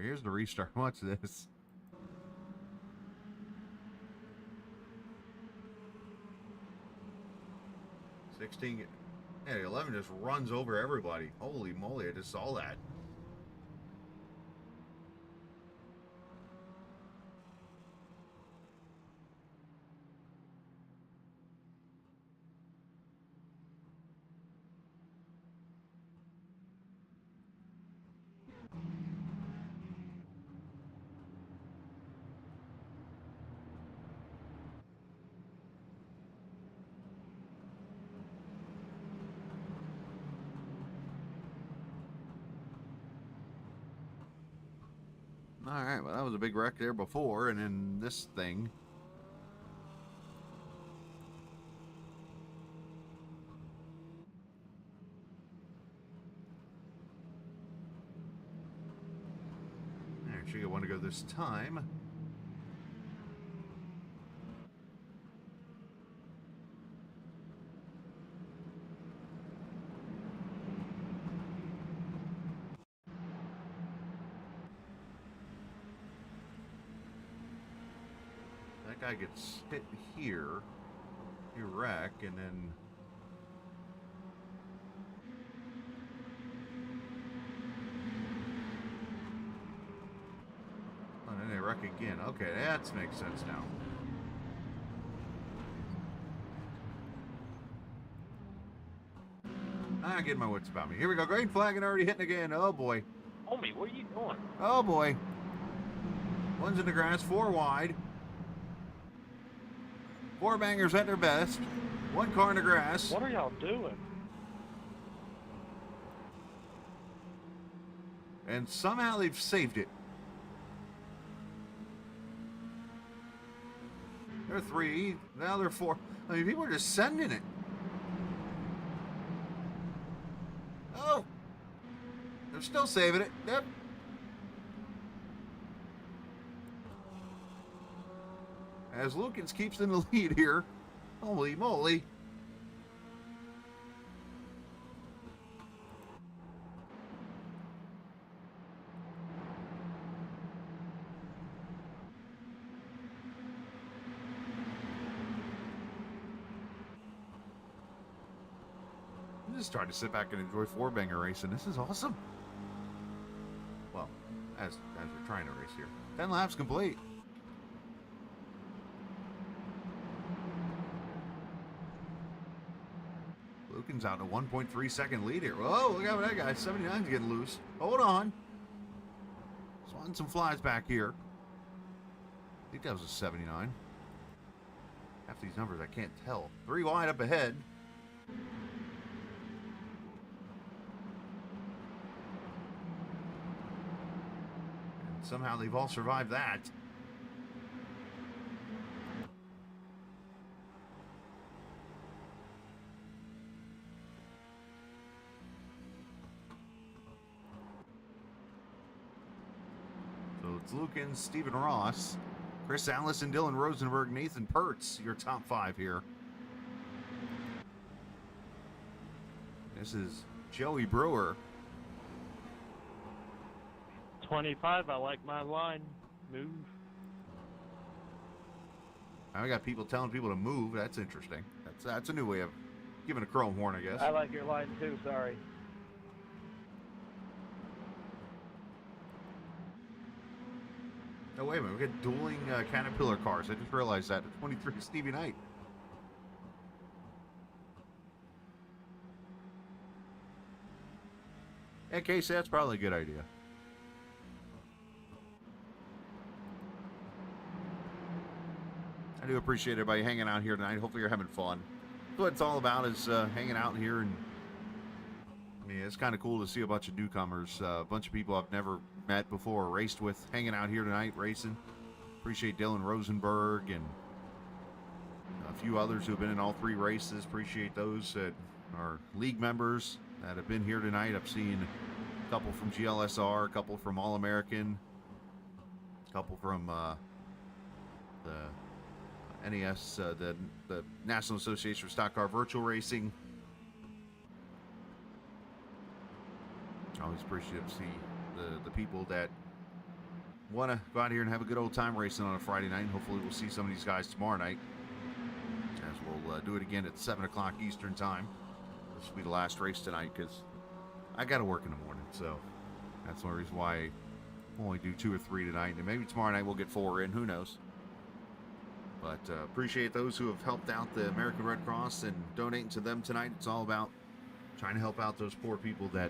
Here's the restart. Watch this. Yeah, 11 just runs over everybody. Holy moly, I just saw that. Alright, well, that was a big wreck there before, and then this thing. Alright, she got one to go this time. That guy gets hit here. You wreck, and then... Oh, then they wreck again. Okay, that makes sense now. I get my wits about me. Here we go. Green flag and already hitting again. Oh, boy. Homie, what are you doing? Oh, boy. One's in the grass, 4 wide. 4 bangers at their best. 1 car in the grass. What are y'all doing? And somehow they've saved it. They're 3. Now they're 4. I mean, people are just sending it. Oh. They're still saving it. Yep. as Lukens keeps in the lead here. Holy moly. I'm just trying to sit back and enjoy four-banger racing. This is awesome. Well, as we're trying to race here. 10 laps complete. Luken's out in a 1.3 second lead here. Whoa, look out that guy. 79's getting loose. Hold on. Just wanting some flies back here. I think that was a 79. Half these numbers I can't tell. 3 wide up ahead. And somehow they've all survived that. It's Lukens, Stephen Ross, Chris Allison, Dylan Rosenberg, Nathan Pertz, your top 5 here. This is Joey Brewer. 25, I like my line. Move. I got people telling people to move. That's interesting. That's a new way of giving a chrome horn, I guess. I like your line too, sorry. Oh, wait a minute. We got dueling Caterpillar cars. I just realized that. 23 Stevie Knight. Yeah, Casey, that's probably a good idea. I do appreciate everybody hanging out here tonight. Hopefully you're having fun. That's what it's all about, is hanging out here. And I mean, it's kind of cool to see a bunch of newcomers, a bunch of people I've never met before or raced with, hanging out here tonight racing. Appreciate Dylan Rosenberg and a few others who have been in all 3 races. Appreciate those that are league members that have been here tonight. I've seen a couple from GLSR, a couple from All American, a couple from the NES, the National Association for Stock Car Virtual Racing. Always appreciate to see the people that want to go out here and have a good old time racing on a Friday night. Hopefully we'll see some of these guys tomorrow night, as we'll do it again at 7 o'clock Eastern time. This will be the last race tonight because I got to work in the morning, so that's the only reason why we'll only do 2 or 3 tonight, and maybe tomorrow night we'll get 4 in, who knows. But appreciate those who have helped out the American Red Cross and donating to them tonight. It's all about trying to help out those poor people that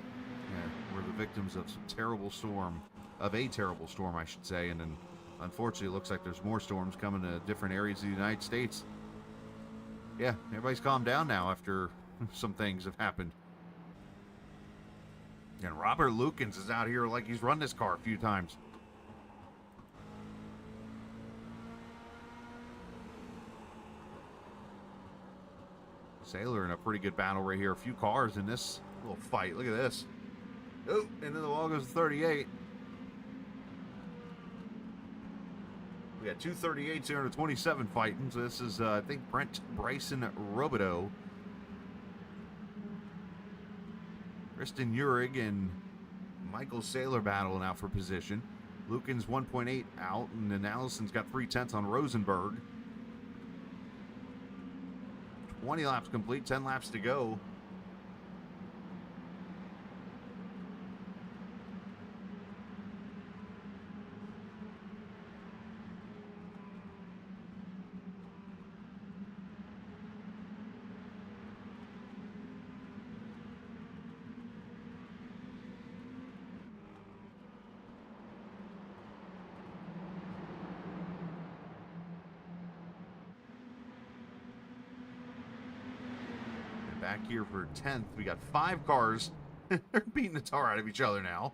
were the victims of a terrible storm, I should say. And then, unfortunately, it looks like there's more storms coming to different areas of the United States. Yeah, everybody's calmed down now after some things have happened. And Robert Lukens is out here like he's run this car a few times. Sailor in a pretty good battle right here. A few cars in this little fight. Look at this. Oh, and then the wall goes to 38. We got 238s here and a 27 fighting. So this is, I think, Brent Bryson Robideau. Kristen Urig and Michael Saylor battling out for position. Lukens 1.8 out, and then Allison's got 3/10 on Rosenberg. 20 laps complete, 10 laps to go. Back here for 10th. We got 5 cars. They're beating the tar out of each other now.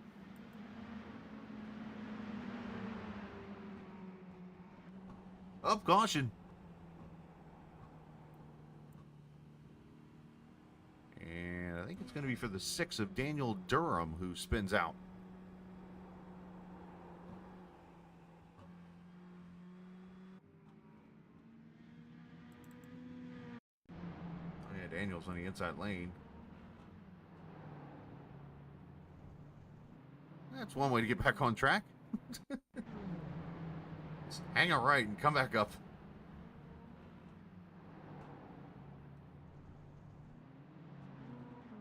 Up, caution. And I think it's going to be for the 6 of Daniel Durham, who spins out. Daniel's on the inside lane. That's one way to get back on track. Just hang a right and come back up.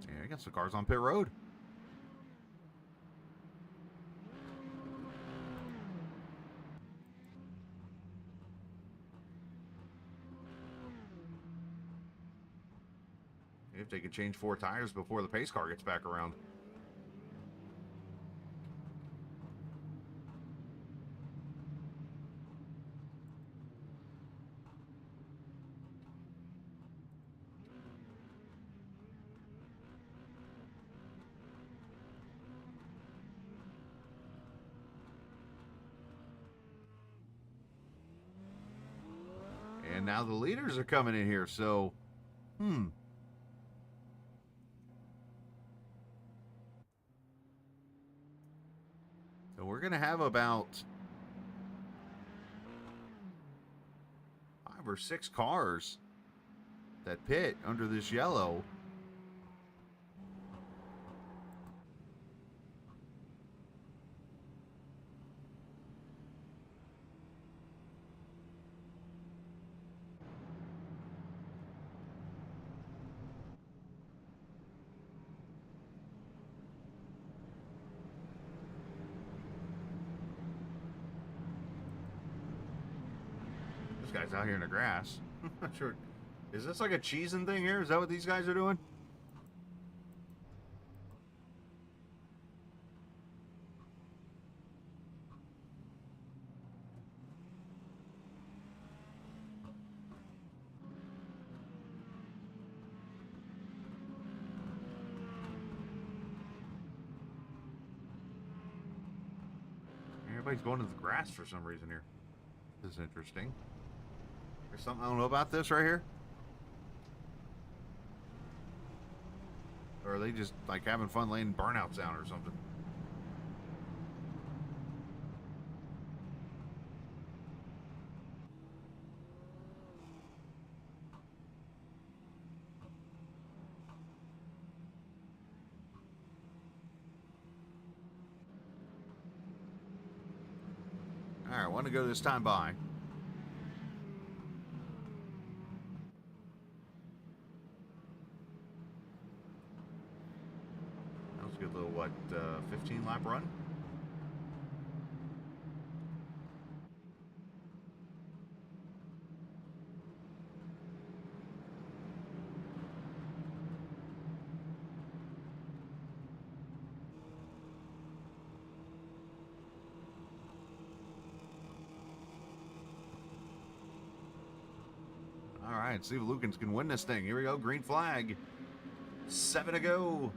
Yeah, I got some cars on pit road. If they could change 4 tires before the pace car gets back around. And now the leaders are coming in here, so So we're going to have about 5 or 6 cars that pit under this yellow. This guy's out here in the grass. I'm not sure. Is this like a cheesing thing here? Is that what these guys are doing? Everybody's going to the grass for some reason here. This is interesting. There's something I don't know about this right here. Or are they just like having fun laying burnouts down or something? All right, I want to go this time by. That was a good little, what, 15 lap run? All right, see if Lukens can win this thing. Here we go, green flag. 7 to go.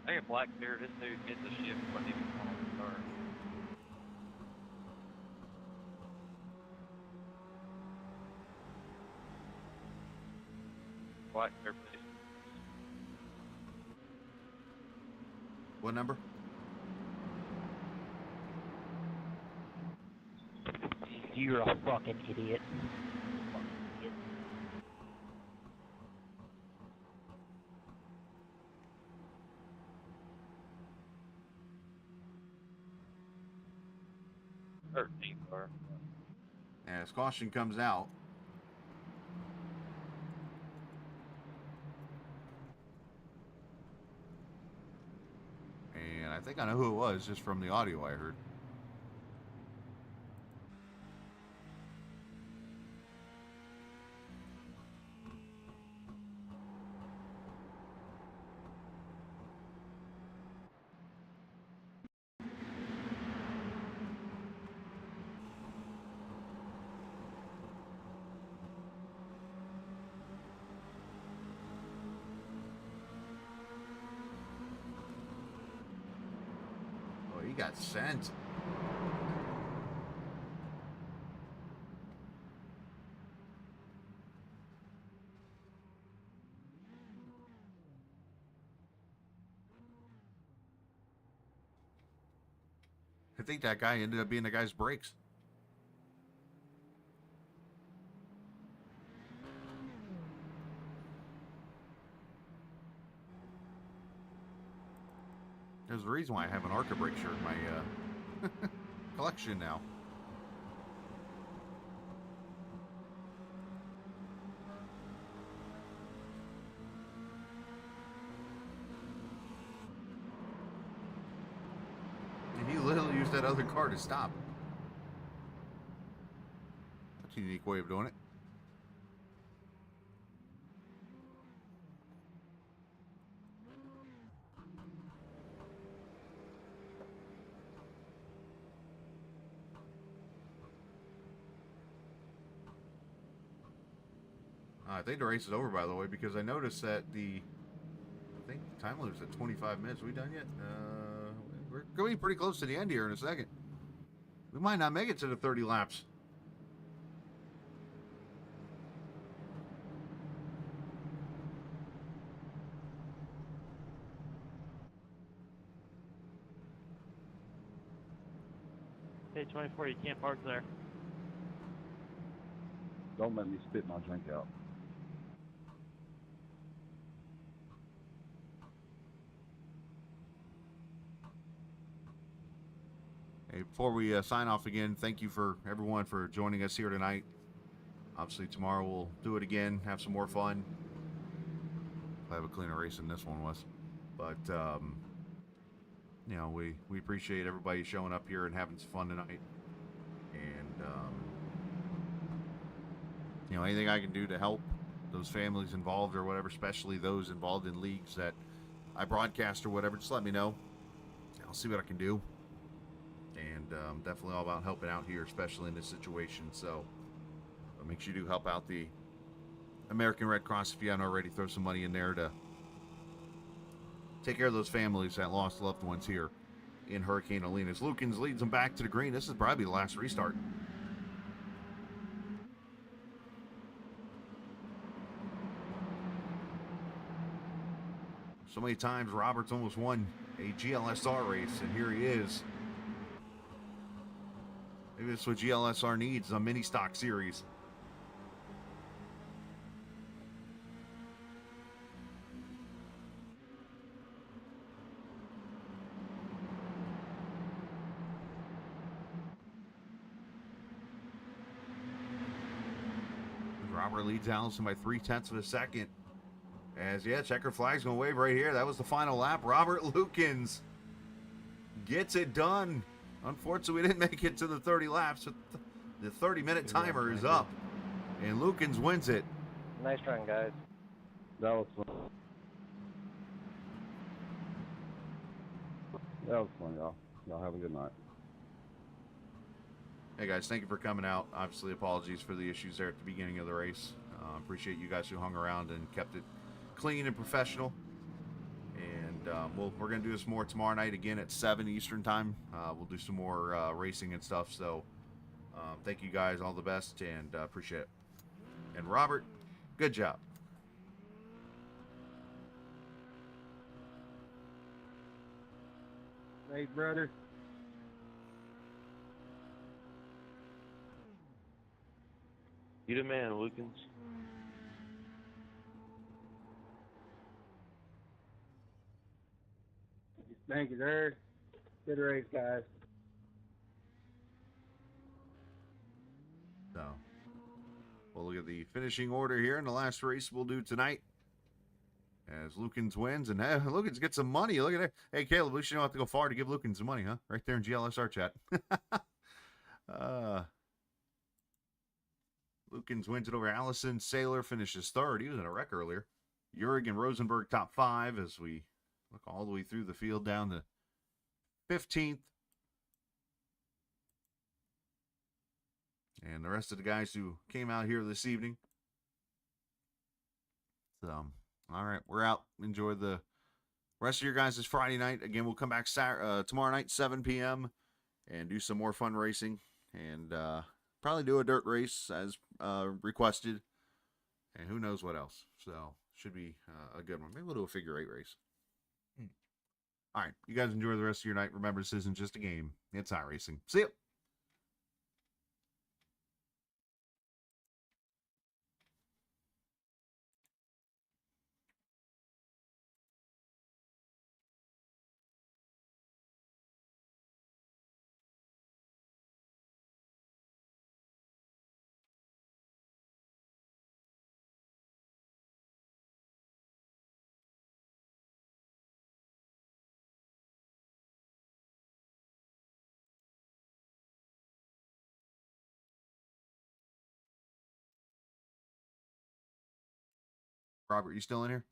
I get black beer. This dude gets a shift, wasn't even on the start. Black beer, please. What number? You're a fucking idiot. Car. As caution comes out. And I think I know who it was just from the audio I heard. Oh, he got sent. I think that guy ended up being the guy's brakes. There's a reason why I have an Arca brake shirt in my collection now. And he literally used that other car to stop. That's a unique way of doing it. I think the race is over, by the way, because I noticed that I think the time limit's at 25 minutes. Are we done yet? We're going to be pretty close to the end here in a second. We might not make it to the 30 laps. Hey, 24, you can't park there. Don't let me spit my drink out. Hey, before we sign off again, thank you for everyone for joining us here tonight. Obviously, tomorrow we'll do it again, have some more fun. I'll have a cleaner race than this one was. But, you know, we appreciate everybody showing up here and having some fun tonight. And, you know, anything I can do to help those families involved or whatever, especially those involved in leagues that I broadcast or whatever, just let me know. I'll see what I can do. And definitely all about helping out here, especially in this situation. So make sure you do help out the American Red Cross if you haven't already. Throw some money in there to take care of those families that lost loved ones here in Hurricane Helene. As Lukens leads them back to the green, this is probably the last restart. So many times Roberts almost won a GLSR race, and here he is. Maybe that's what GLSR needs, a mini stock series. Robert leads Allison by 0.3 of a second. As, yeah, checker flag's going to wave right here. That was the final lap. Robert Lukens gets it done. Unfortunately, we didn't make it to the 30 laps. So the 30-minute timer is up. And Lukens wins it. Nice run, guys. That was fun. That was fun, y'all. Y'all have a good night. Hey, guys, thank you for coming out. Obviously, apologies for the issues there at the beginning of the race. Appreciate you guys who hung around and kept it clean and professional. And we're going to do this more tomorrow night again at 7 Eastern time. We'll do some more racing and stuff. So thank you guys. All the best, and appreciate it. And Robert, good job. Hey, brother. You the man, Lukens. Thank you, sir. Good race, guys. So we'll look at the finishing order here in the last race we'll do tonight. As Lukens wins, and Lukens gets some money. Look at that. Hey, Caleb, at least you don't have to go far to give Lukens some money, huh? Right there in GLSR chat. Lukens wins it over Allison. Saylor finishes third. He was in a wreck earlier. Urig and Rosenberg top 5 as we look all the way through the field down to 15th. And the rest of the guys who came out here this evening. So, all right, we're out. Enjoy the rest of your guys' Friday night. Again, we'll come back tomorrow night, 7 p.m. and do some more fun racing. And probably do a dirt race as requested. And who knows what else. So, should be a good one. Maybe we'll do a figure 8 race. All right, you guys enjoy the rest of your night. Remember, this isn't just a game; it's iRacing. See ya. Robert, you still in here?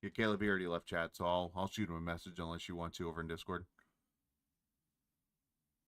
Yeah, Caleb, he already left chat, so I'll shoot him a message unless you want to over in Discord.